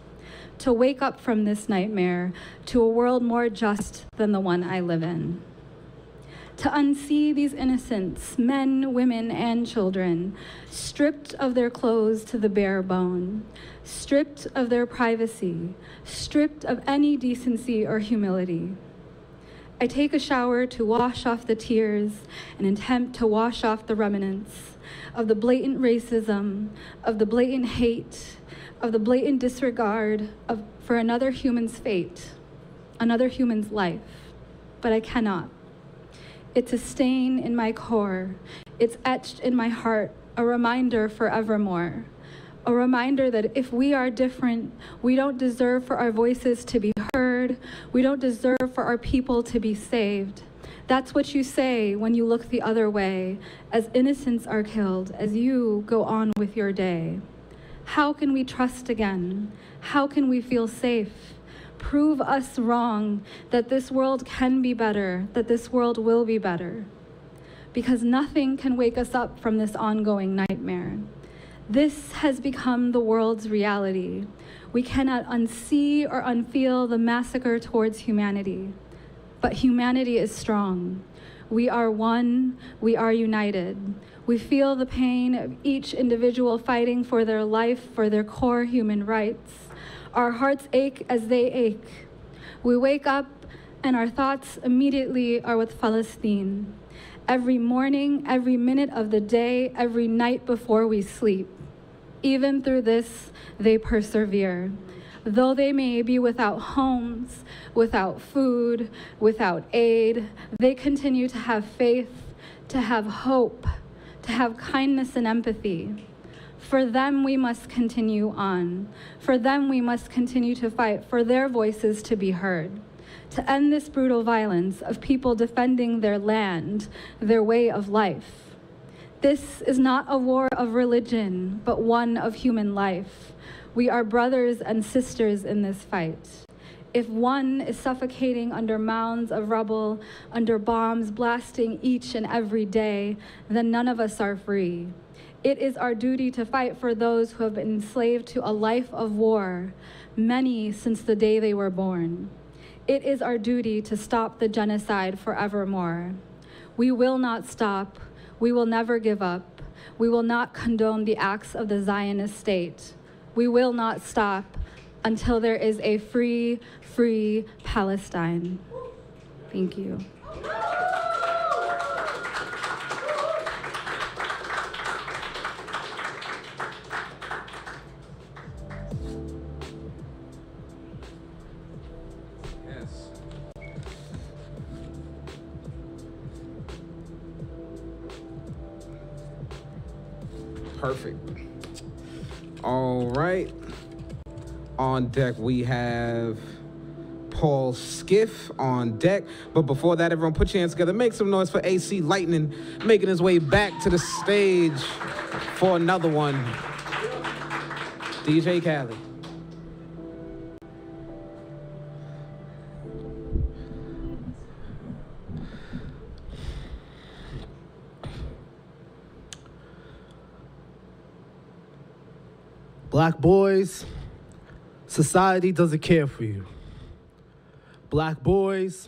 to wake up from this nightmare to a world more just than the one I live in. To unsee these innocents, men, women, and children, stripped of their clothes to the bare bone, stripped of their privacy, stripped of any decency or humility. I take a shower to wash off the tears and attempt to wash off the remnants of the blatant racism, of the blatant hate, of the blatant disregard for another human's fate, another human's life, but I cannot. It's a stain in my core. It's etched in my heart, a reminder forevermore. A reminder that if we are different, we don't deserve for our voices to be heard. We don't deserve for our people to be saved. That's what you say when you look the other way, as innocents are killed, as you go on with your day. How can we trust again? How can we feel safe? Prove us wrong, that this world can be better, that this world will be better. Because nothing can wake us up from this ongoing nightmare. This has become the world's reality. We cannot unsee or unfeel the massacre towards humanity. But humanity is strong. We are one, we are united. We feel the pain of each individual fighting for their life, for their core human rights. Our hearts ache as they ache. We wake up and our thoughts immediately are with Palestine. Every morning, every minute of the day, every night before we sleep. Even through this, they persevere. Though they may be without homes, without food, without aid, they continue to have faith, to have hope, to have kindness and empathy. For them, we must continue on. For them, we must continue to fight for their voices to be heard, to end this brutal violence of people defending their land, their way of life. This is not a war of religion, but one of human life. We are brothers and sisters in this fight. If one is suffocating under mounds of rubble, under bombs blasting each and every day, then none of us are free. It is our duty to fight for those who have been enslaved to a life of war, many since the day they were born. It is our duty to stop the genocide forevermore. We will not stop. We will never give up. We will not condone the acts of the Zionist state. We will not stop until there is a free Palestine. Thank you. Perfect. All right. On deck, we have Paul Skiff on deck. But before that, everyone put your hands together. Make some noise for AC Lightning making his way back to the stage for another one. DJ Khaled. Black boys, society doesn't care for you. Black boys,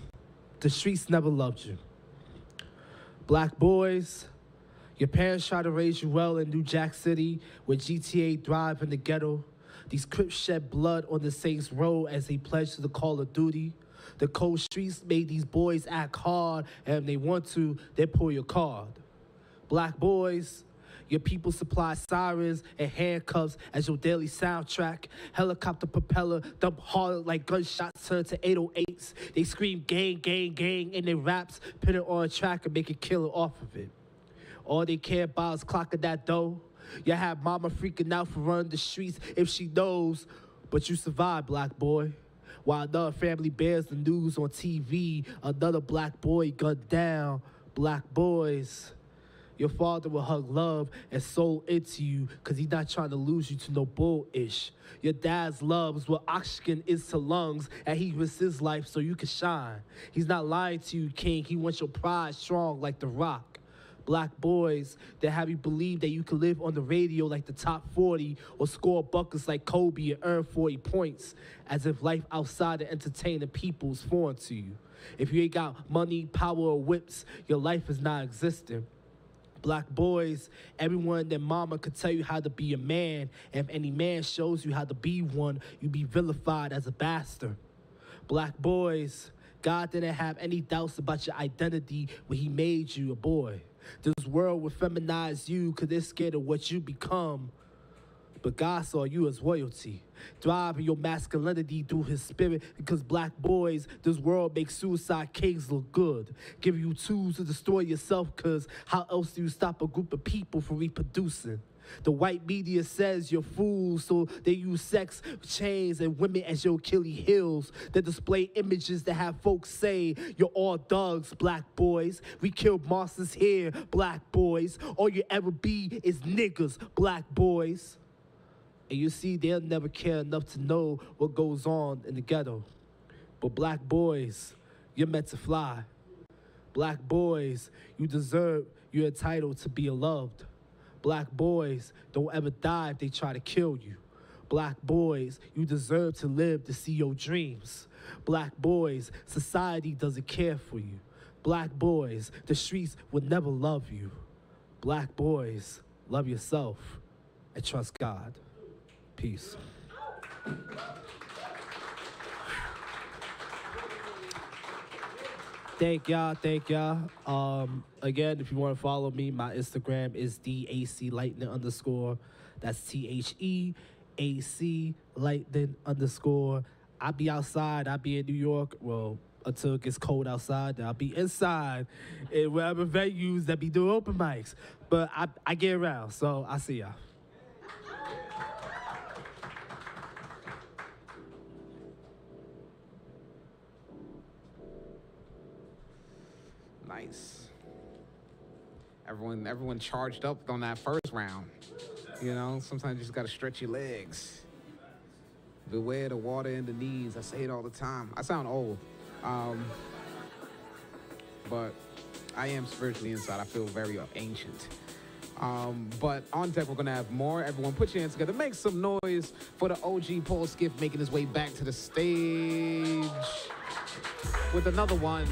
the streets never loved you. Black boys, your parents tried to raise you well in New Jack City, where GTA thrive in the ghetto. These Crips shed blood on the Saints Row as they pledged to the call of duty. The cold streets made these boys act hard, and if they want to, they pull your card. Black boys, your people supply sirens and handcuffs as your daily soundtrack. Helicopter propeller dump hard like gunshots turn to 808s. They scream gang, gang, gang in their raps, put it on a track and make a killer off of it. All they care about is clocking that dough. You have mama freaking out for running the streets if she knows, but you survive, black boy. While another family bears the news on TV, another black boy gunned down. Black boys, your father will hug love and soul into you because he's not trying to lose you to no bull-ish. Your dad's love is what oxygen is to lungs, and he risks his life so you can shine. He's not lying to you, king. He wants your pride strong like the rock. Black boys that have you believe that you can live on the radio like the top 40 or score buckets like Kobe and earn 40 points as if life outside of entertaining people is foreign to you. If you ain't got money, power, or whips, your life is not existent. Black boys, everyone and their mama could tell you how to be a man, and if any man shows you how to be one, you be vilified as a bastard. Black boys, God didn't have any doubts about your identity when he made you a boy. This world will feminize you because they're scared of what you become. But God saw you as royalty. Thrive in your masculinity through his spirit because black boys, this world makes suicide kings look good. Give you tools to destroy yourself because how else do you stop a group of people from reproducing? The white media says you're fools, so they use sex, chains, and women as your Achilles heels. They display images that have folks say, you're all thugs, black boys. We killed monsters here, black boys. All you ever be is niggas, black boys. And you see, they'll never care enough to know what goes on in the ghetto. But black boys, you're meant to fly. Black boys, you're entitled to be loved. Black boys, don't ever die if they try to kill you. Black boys, you deserve to live to see your dreams. Black boys, society doesn't care for you. Black boys, the streets will never love you. Black boys, love yourself and trust God. Peace. Thank y'all. Again, if you want to follow me, my Instagram is DAC_Lightning_. That's THEAC Lightning_. I'll be outside. I'll be in New York. Well, until it gets cold outside, then I'll be inside in wherever venues that be doing open mics. But I get around, so I'll see y'all. Nice. Everyone charged up on that first round. You know, sometimes you just gotta stretch your legs. Beware the water in the knees. I say it all the time. I sound old. But I am spiritually inside. I feel very ancient. But on deck, we're gonna have more. Everyone put your hands together. Make some noise for the OG Paul Skiff making his way back to the stage with another one.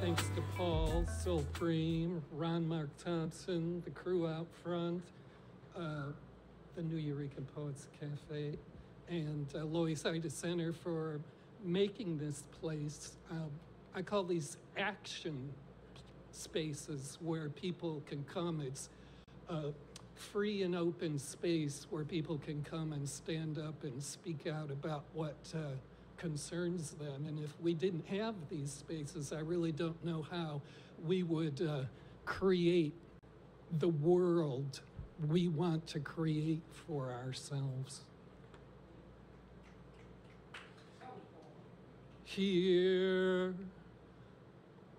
Thanks to Paul, SolPreme, Ron Mark Thompson, the crew out front, the Nuyorican Poets Cafe, and Loisaida Center for making this place. I call these action spaces where people can come. It's a free and open space where people can come and stand up and speak out about what concerns them. And if we didn't have these spaces, I really don't know how we would create the world we want to create for ourselves. Here,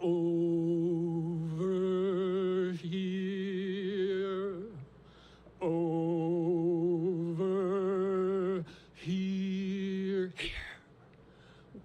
over here, over here,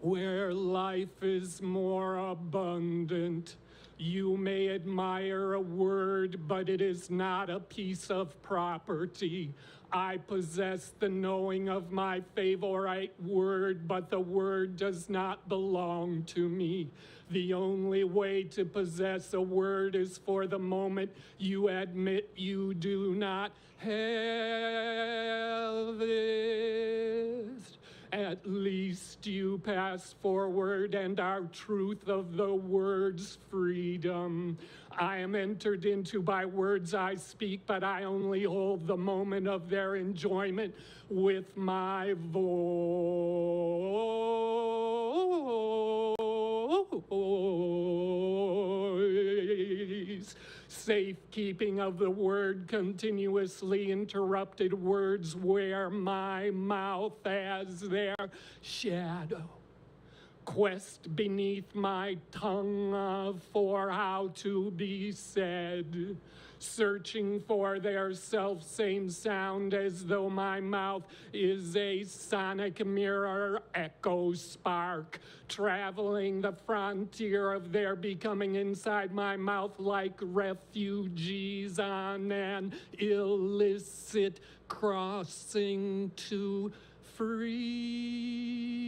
where life is more abundant. You may admire a word, but it is not a piece of property. I possess the knowing of my favorite word, but the word does not belong to me. The only way to possess a word is for the moment you admit you do not have it. At least you pass forward and are truth of the word's freedom. I am entered into by words I speak, but I only hold the moment of their enjoyment with my voice. Safekeeping of the word, continuously interrupted words wear my mouth as their shadow. Quest beneath my tongue for how to be said, searching for their self-same sound as though my mouth is a sonic mirror echo spark, traveling the frontier of their becoming inside my mouth like refugees on an illicit crossing to freedom.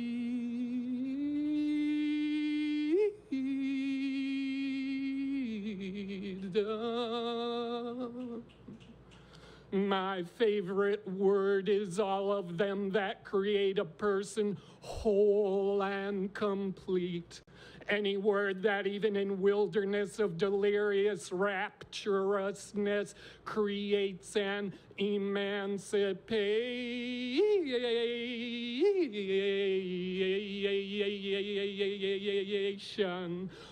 My favorite word is all of them that create a person whole and complete. Any word that even in wilderness of delirious rapturousness creates an emancipation.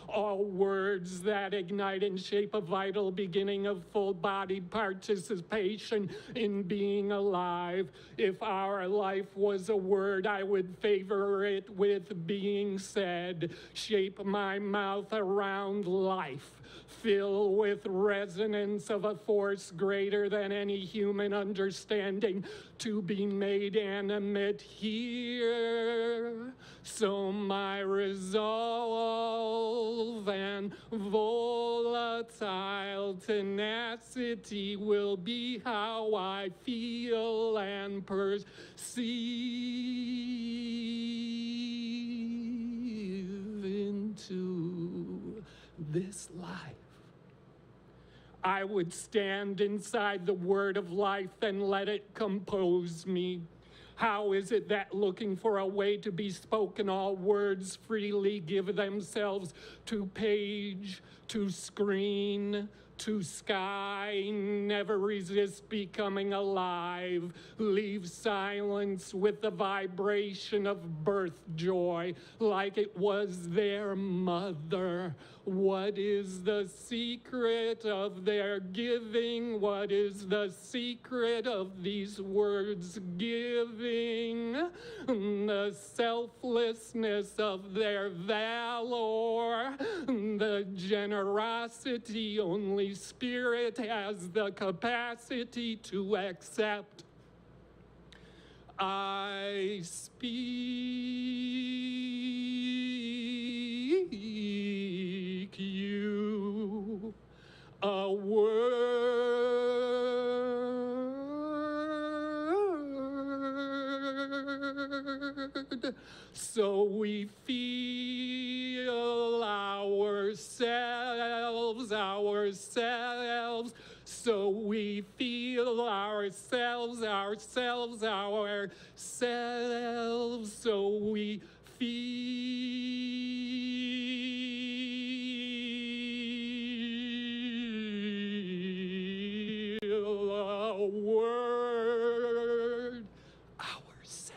All words that ignite and shape a vital beginning of full-bodied participation in being alive. If our life was a word, I would favor it with being said. Shape my mouth around life. Fill with resonance of a force greater than any human understanding to be made animate here. So my resolve and volatile tenacity will be how I feel and perceive into this life. I would stand inside the word of life and let it compose me. How is it that looking for a way to be spoken, all words freely give themselves to page, to screen, to sky, never resist becoming alive, leave silence with the vibration of birth joy, like it was their mother. What is the secret of their giving? What is the secret of these words giving? The selflessness of their valor, the generosity only spirit has the capacity to accept. I speak you a word, so we feel ourselves, so we feel ourselves, so we feel a word, ourselves.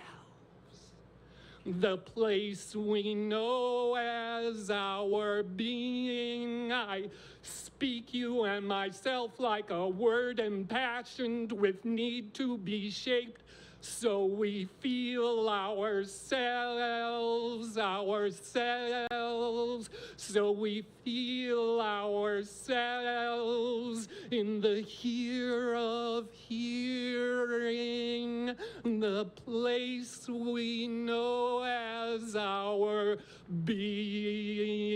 the place we know as our being. I speak you and myself like a word impassioned with need to be shaped, so we feel ourselves, so we feel ourselves in the here of hearing, the place we know as our being.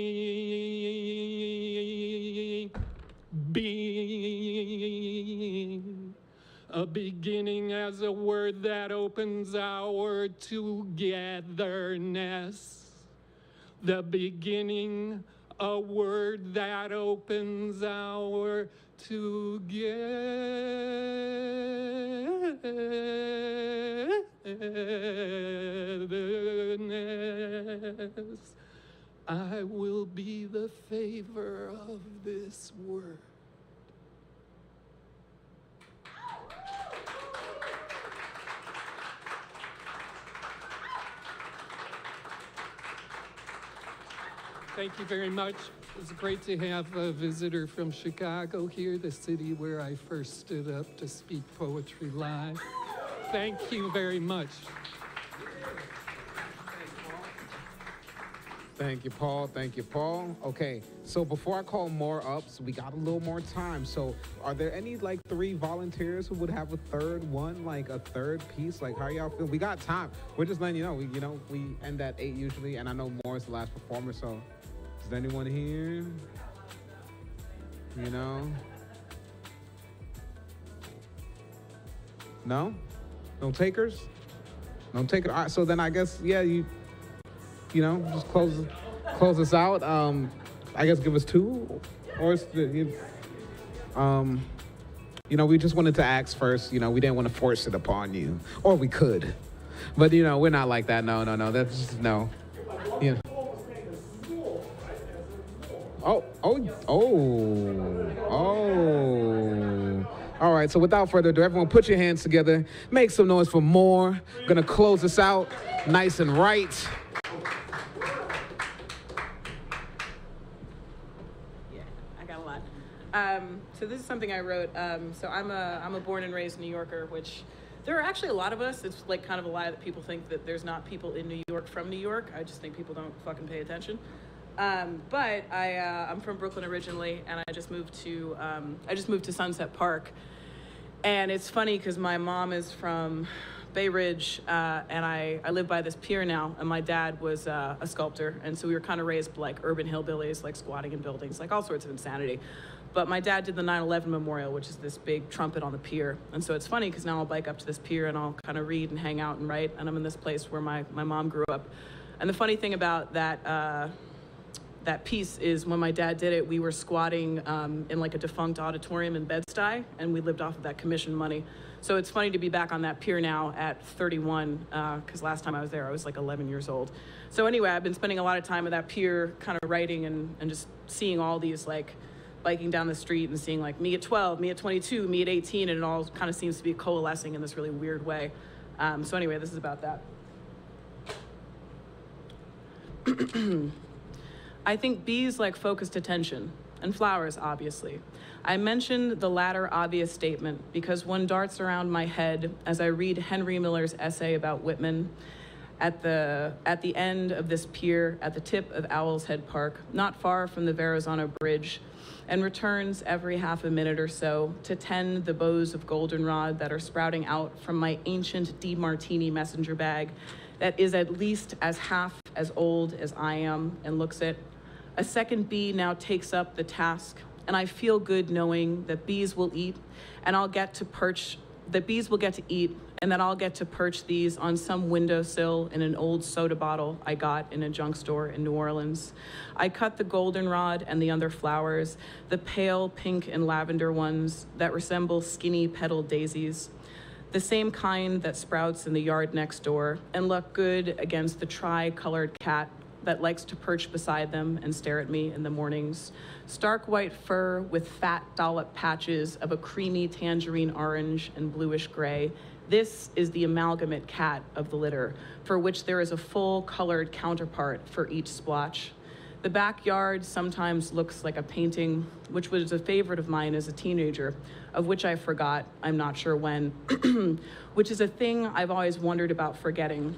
A beginning as a word that opens our togetherness. The beginning, a word that opens our togetherness. I will be the favor of this word. Thank you very much. It's great to have a visitor from Chicago here, the city where I first stood up to speak poetry live. Thank you very much. Thank you, Paul. Thank you, Paul. Okay, so before I call more ups, we got a little more time. So are there any like 3 volunteers who would have a third one, like a third piece? Like how y'all feel? We got time. We're just letting you know. We end at 8 usually, and I know more is the last performer. So is there anyone here? You know? No? No takers? No takers. All right, so then I guess just close us out. I guess give us 2, or we just wanted to ask first. We didn't want to force it upon you, or we could, but we're not like that. No. That's just no. Yeah. Oh. All right. So without further ado, everyone, put your hands together. Make some noise for more. Gonna close us out, nice and right. So this is something I wrote. So I'm a born and raised New Yorker, which there are actually a lot of us. It's like kind of a lie that people think that there's not people in New York from New York. I just think people don't fucking pay attention. But I'm from Brooklyn originally, and I just moved to Sunset Park. And it's funny because my mom is from Bay Ridge, and I live by this pier now, and my dad was a sculptor, and so we were kind of raised like urban hillbillies, like squatting in buildings, like all sorts of insanity. But my dad did the 9/11 memorial, which is this big trumpet on the pier. And so it's funny because now I'll bike up to this pier and I'll kind of read and hang out and write, and I'm in this place where my mom grew up. And the funny thing about that piece is when my dad did it, we were squatting in like a defunct auditorium in Bed-Stuy, and we lived off of that commission money. So it's funny to be back on that pier now at 31, because last time I was there, I was like 11 years old. So anyway, I've been spending a lot of time at that pier kind of writing and just seeing all these like biking down the street and seeing like me at 12, me at 22, me at 18, and it all kind of seems to be coalescing in this really weird way. So anyway, this is about that. I think bees like focused attention, and flowers, obviously. I mentioned the latter obvious statement because one darts around my head as I read Henry Miller's essay about Whitman at the end of this pier at the tip of Owl's Head Park, not far from the Verrazano Bridge, and returns every half a minute or so to tend the bows of goldenrod that are sprouting out from my ancient DiMartini messenger bag that is at least as half as old as I am and looks it. A second bee now takes up the task, and I feel good knowing that bees will eat, and I'll get to perch, that bees will get to eat, and that I'll get to perch these on some windowsill in an old soda bottle I got in a junk store in New Orleans. I cut the goldenrod and the other flowers, the pale pink and lavender ones that resemble skinny petaled daisies, the same kind that sprouts in the yard next door and look good against the tri-colored cat that likes to perch beside them and stare at me in the mornings. Stark white fur with fat dollop patches of a creamy tangerine orange and bluish gray, This is the amalgamate cat of the litter, for which there is a full colored counterpart for each splotch. The backyard sometimes looks like a painting, which was a favorite of mine as a teenager, of which I forgot, I'm not sure when, which is a thing I've always wondered about forgetting.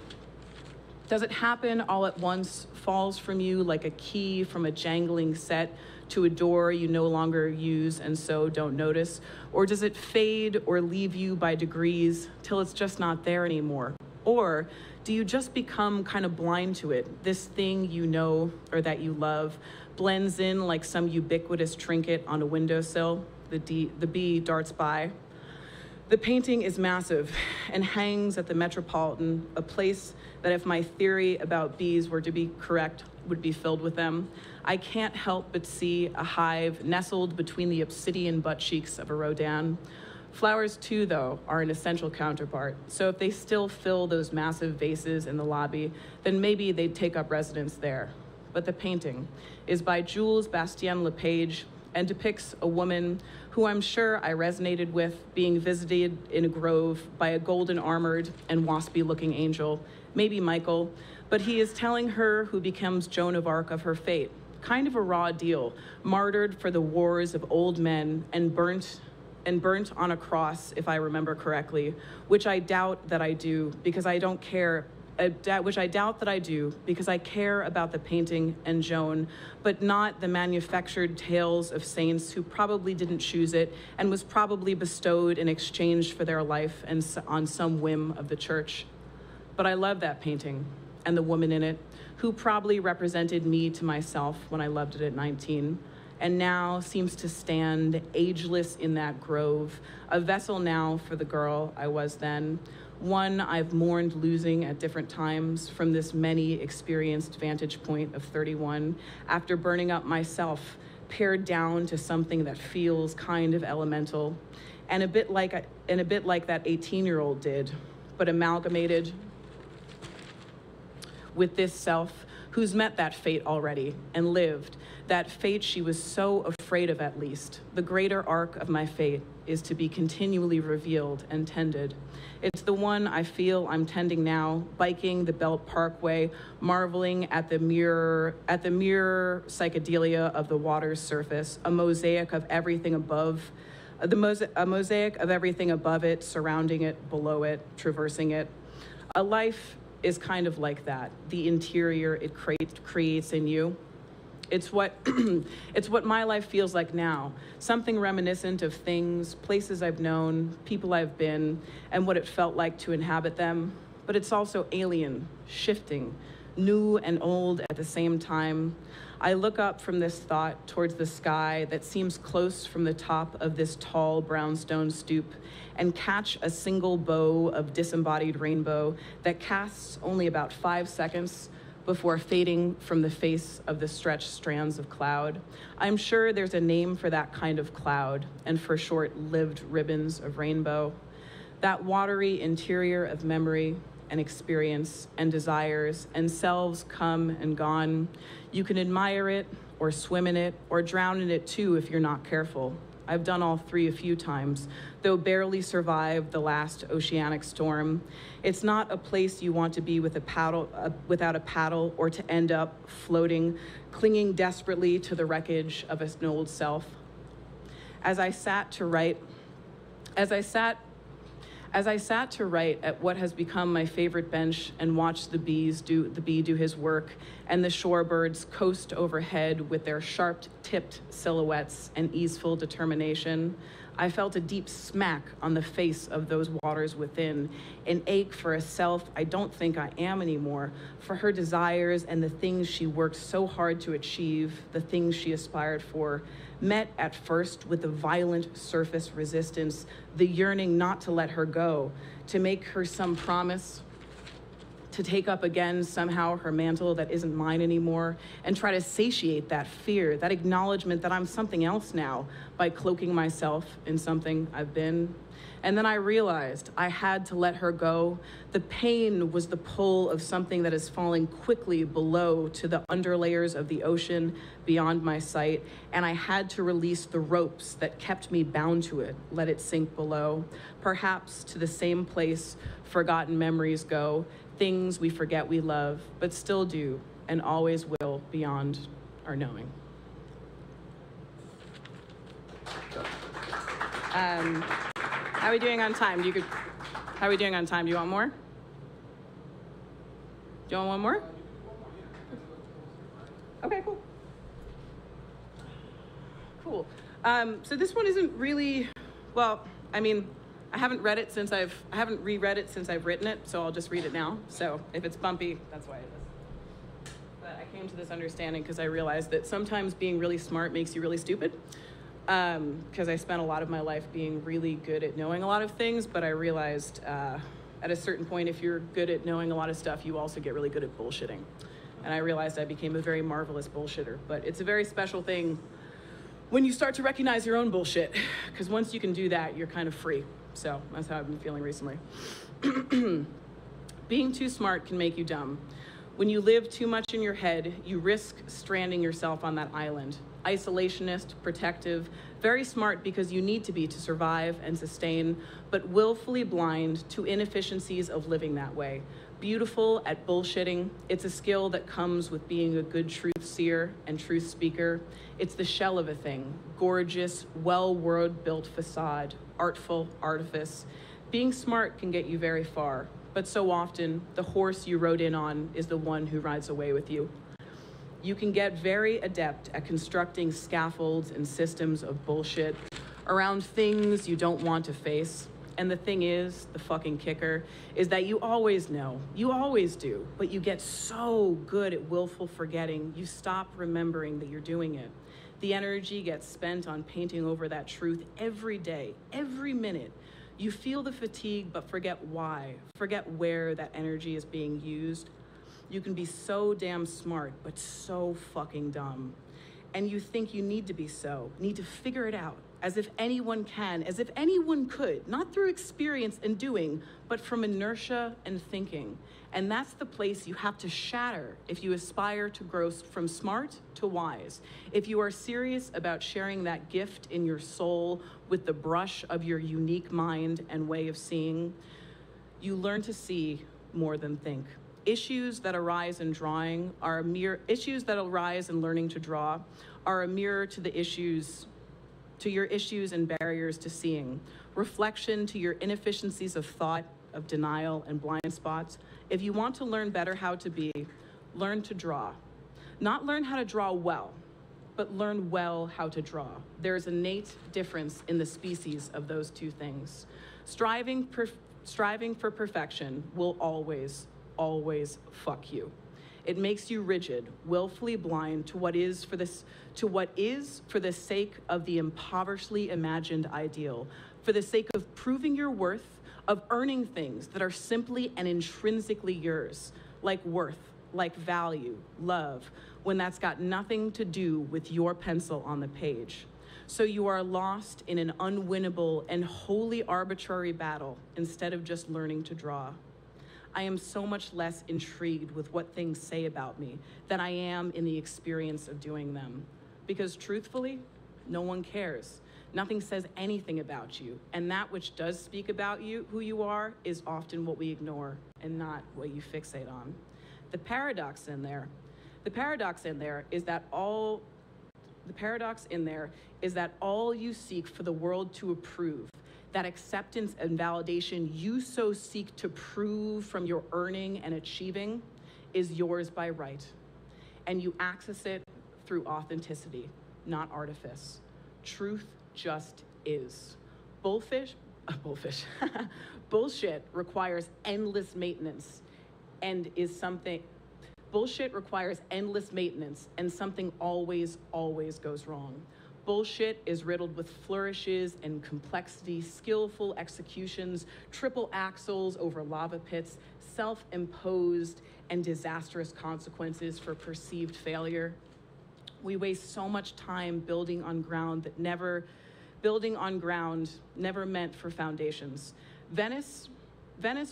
Does it happen all at once, falls from you like a key from a jangling set to a door you no longer use and so don't notice? Or does it fade or leave you by degrees till it's just not there anymore? Or do you just become kind of blind to it? This thing you know or that you love blends in like some ubiquitous trinket on a windowsill. The bee darts by. The painting is massive and hangs at the Metropolitan, a place that if my theory about bees were to be correct, would be filled with them. I can't help but see a hive nestled between the obsidian butt cheeks of a Rodin. Flowers, too, though, are an essential counterpart. So if they still fill those massive vases in the lobby, then maybe they'd take up residence there. But the painting is by Jules Bastien-Lepage and depicts a woman who I'm sure I resonated with being visited in a grove by a golden-armored and waspy-looking angel, maybe Michael, but he is telling her who becomes Joan of Arc of her fate. Kind of a raw deal, martyred for the wars of old men and burnt on a cross, if I remember correctly, which I doubt that I do because I don't care, which I doubt that I do because I care about the painting and Joan, but not the manufactured tales of saints who probably didn't choose it and was probably bestowed in exchange for their life and on some whim of the church. But I love that painting and the woman in it, who probably represented me to myself when I loved it at 19. And now seems to stand ageless in that grove, a vessel now for the girl I was then, one I've mourned losing at different times from this many experienced vantage point of 31, after burning up myself, pared down to something that feels kind of elemental, and a bit like that 18-year-old did, but amalgamated with this self who's met that fate already and lived, that fate she was so afraid of at least. The greater arc of my fate is to be continually revealed and tended. It's the one I feel I'm tending now, biking the Belt Parkway, marveling at the mere psychedelia of the water's surface, a mosaic of everything above, a mosaic of everything above it, surrounding it, below it, traversing it. A life is kind of like that, the interior it creates in you. It's what it's what my life feels like now, something reminiscent of things, places I've known, people I've been, and what it felt like to inhabit them. But it's also alien, shifting, new and old at the same time. I look up from this thought towards the sky that seems close from the top of this tall brownstone stoop and catch a single bow of disembodied rainbow that casts only about 5 seconds before fading from the face of the stretched strands of cloud. I'm sure there's a name for that kind of cloud and for short-lived ribbons of rainbow. That watery interior of memory and experience and desires and selves come and gone. You can admire it or swim in it or drown in it too if you're not careful. I've done all three a few times, though barely survived the last oceanic storm. It's not a place you want to be with without a paddle or to end up floating, clinging desperately to the wreckage of an old self. As I sat to write at what has become my favorite bench and watched the bee do his work and the shorebirds coast overhead with their sharp-tipped silhouettes and easeful determination, I felt a deep smack on the face of those waters within, an ache for a self I don't think I am anymore, for her desires and the things she worked so hard to achieve, the things she aspired for, met at first with the violent surface resistance, the yearning not to let her go, to make her some promise, to take up again somehow her mantle that isn't mine anymore, and try to satiate that fear, that acknowledgement that I'm something else now by cloaking myself in something I've been. And then I realized I had to let her go. The pain was the pull of something that is falling quickly below to the underlayers of the ocean beyond my sight. And I had to release the ropes that kept me bound to it, let it sink below. Perhaps to the same place forgotten memories go, things we forget we love, but still do and always will beyond our knowing. How are we doing on time? How are we doing on time? Do you want more? Do you want one more? Okay, cool. Cool. So this one isn't really, well, I mean, I haven't read it since I haven't reread it since I've written it, so I'll just read it now. So if it's bumpy, that's why it is. But I came to this understanding because I realized that sometimes being really smart makes you really stupid. Because I spent a lot of my life being really good at knowing a lot of things, but I realized at a certain point, if you're good at knowing a lot of stuff, you also get really good at bullshitting. And I realized I became a very marvelous bullshitter. But it's a very special thing when you start to recognize your own bullshit, because once you can do that, you're kind of free. So that's how I've been feeling recently. Being too smart can make you dumb. When you live too much in your head, you risk stranding yourself on that island. Isolationist, protective, very smart because you need to be to survive and sustain, but willfully blind to inefficiencies of living that way. Beautiful at bullshitting. It's a skill that comes with being a good truth seer and truth speaker. It's the shell of a thing, gorgeous, well-word built facade, artful artifice. Being smart can get you very far, but so often the horse you rode in on is the one who rides away with you. You can get very adept at constructing scaffolds and systems of bullshit around things you don't want to face. And the thing is, the fucking kicker, is that you always know, you always do, but you get so good at willful forgetting, you stop remembering that you're doing it. The energy gets spent on painting over that truth every day, every minute. You feel the fatigue, but forget why, forget where that energy is being used. You can be so damn smart, but so fucking dumb. And you think you need to be so, need to figure it out, as if anyone can, as if anyone could, not through experience and doing, but from inertia and thinking. And that's the place you have to shatter if you aspire to grow from smart to wise. If you are serious about sharing that gift in your soul with the brush of your unique mind and way of seeing, you learn to see more than think. Issues that arise in drawing are issues that arise in learning to draw are a mirror to the issues, to your issues and barriers to seeing, reflection to your inefficiencies of thought, of denial and blind spots. If you want to learn better how to be, learn to draw. Not learn how to draw well, but learn well how to draw. There is an innate difference in the species of those two things. Striving for perfection will always fuck you. It makes you rigid, willfully blind to what is for the sake of the impoverishedly imagined ideal, for the sake of proving your worth, of earning things that are simply and intrinsically yours, like worth, like value, love, when that's got nothing to do with your pencil on the page. So you are lost in an unwinnable and wholly arbitrary battle instead of just learning to draw. I am so much less intrigued with what things say about me than I am in the experience of doing them. Because truthfully, no one cares. Nothing says anything about you. And that which does speak about you, who you are, is often what we ignore and not what you fixate on. The paradox in there is that all you seek for the world to approve, that acceptance and validation you so seek to prove from your earning and achieving, is yours by right. And you access it through authenticity, not artifice. Truth just is. Bullshit requires endless maintenance and something always goes wrong. Bullshit is riddled with flourishes and complexity, skillful executions, triple axles over lava pits, self-imposed and disastrous consequences for perceived failure. We waste so much time building on ground that never building on ground never meant for foundations. Venice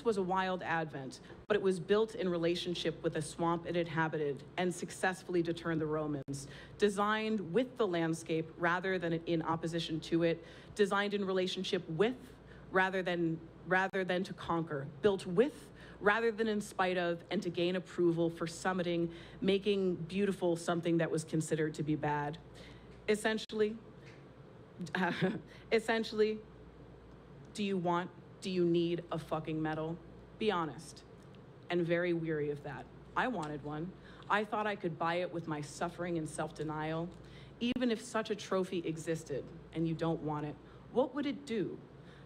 was a wild advent, but it was built in relationship with the swamp it inhabited and successfully deterred the Romans. Designed with the landscape rather than in opposition to it, designed in relationship with rather than to conquer, built with rather than in spite of, and to gain approval for summiting, making beautiful something that was considered to be bad. Essentially, do you need a fucking medal? Be honest. And very weary of that. I wanted one. I thought I could buy it with my suffering and self-denial. Even if such a trophy existed and you don't want it, what would it do?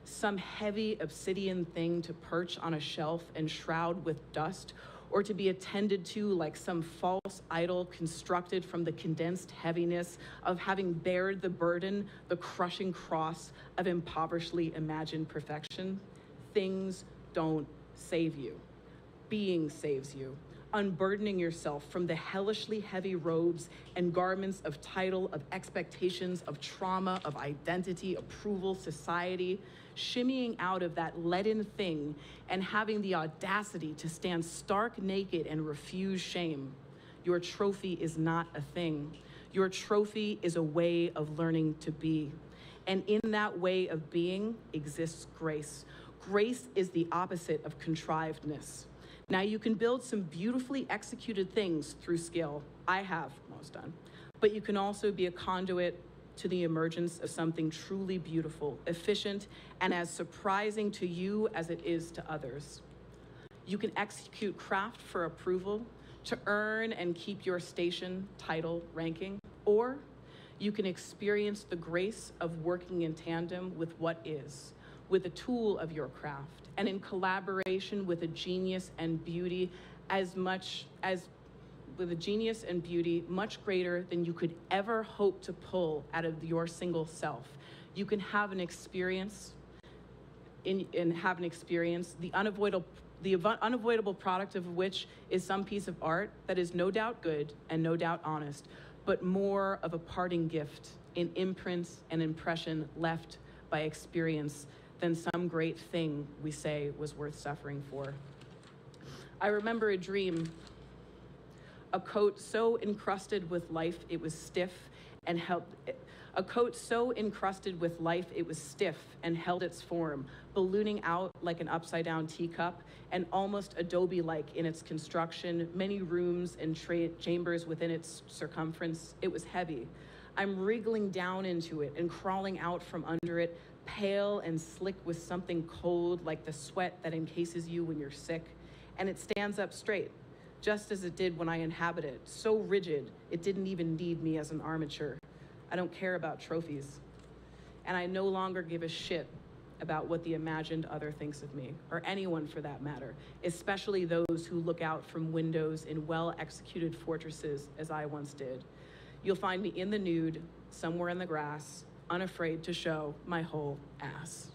Some heavy obsidian thing to perch on a shelf and shroud with dust, or to be attended to like some false idol constructed from the condensed heaviness of having bared the burden, the crushing cross of impoverishedly imagined perfection? Things don't save you. Being saves you. Unburdening yourself from the hellishly heavy robes and garments of title, of expectations, of trauma, of identity, approval, society, shimmying out of that leaden thing and having the audacity to stand stark naked and refuse shame. Your trophy is not a thing. Your trophy is a way of learning to be. And in that way of being exists grace. Grace is the opposite of contrivedness. Now, you can build some beautifully executed things through skill. I have most done. But you can also be a conduit to the emergence of something truly beautiful, efficient, and as surprising to you as it is to others. You can execute craft for approval, to earn and keep your station, title, ranking, or you can experience the grace of working in tandem with what is, with a tool of your craft, and in collaboration with a genius and beauty much greater than you could ever hope to pull out of your single self. You can have an experience, the unavoidable product of which is some piece of art that is no doubt good and no doubt honest, but more of a parting gift, an imprint and impression left by experience than some great thing we say was worth suffering for. I remember a dream, a coat so encrusted with life it was stiff and held its form, ballooning out like an upside-down teacup and almost adobe-like in its construction, many rooms and chambers within its circumference. It was heavy. I'm wriggling down into it and crawling out from under it, pale and slick with something cold like the sweat that encases you when you're sick. And it stands up straight, just as it did when I inhabited it, so rigid it didn't even need me as an armature. I don't care about trophies. And I no longer give a shit about what the imagined other thinks of me, or anyone for that matter, especially those who look out from windows in well-executed fortresses as I once did. You'll find me in the nude, somewhere in the grass, unafraid to show my whole ass.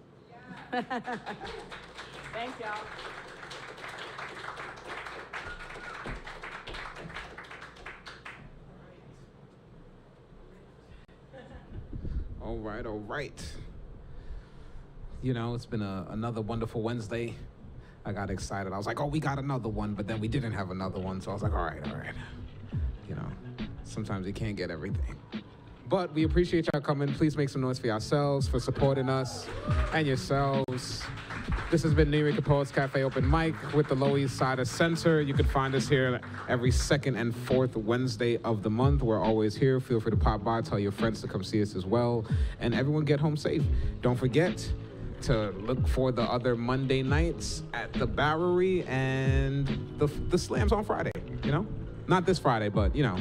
Yeah. Thanks, y'all. All right. You know, it's been another wonderful Wednesday. I got excited. I was like, oh, we got another one, but then we didn't have another one. So I was like, all right. You know, sometimes you can't get everything. But we appreciate y'all coming. Please make some noise for yourselves, for supporting us and yourselves. This has been Nuyorican Poets Cafe Open Mic with the Loisaida Center. You can find us here every second and fourth Wednesday of the month. We're always here. Feel free to pop by, tell your friends to come see us as well. And everyone get home safe. Don't forget to look for the other Monday nights at the Bowery and the slams on Friday, you know? Not this Friday, but, you know,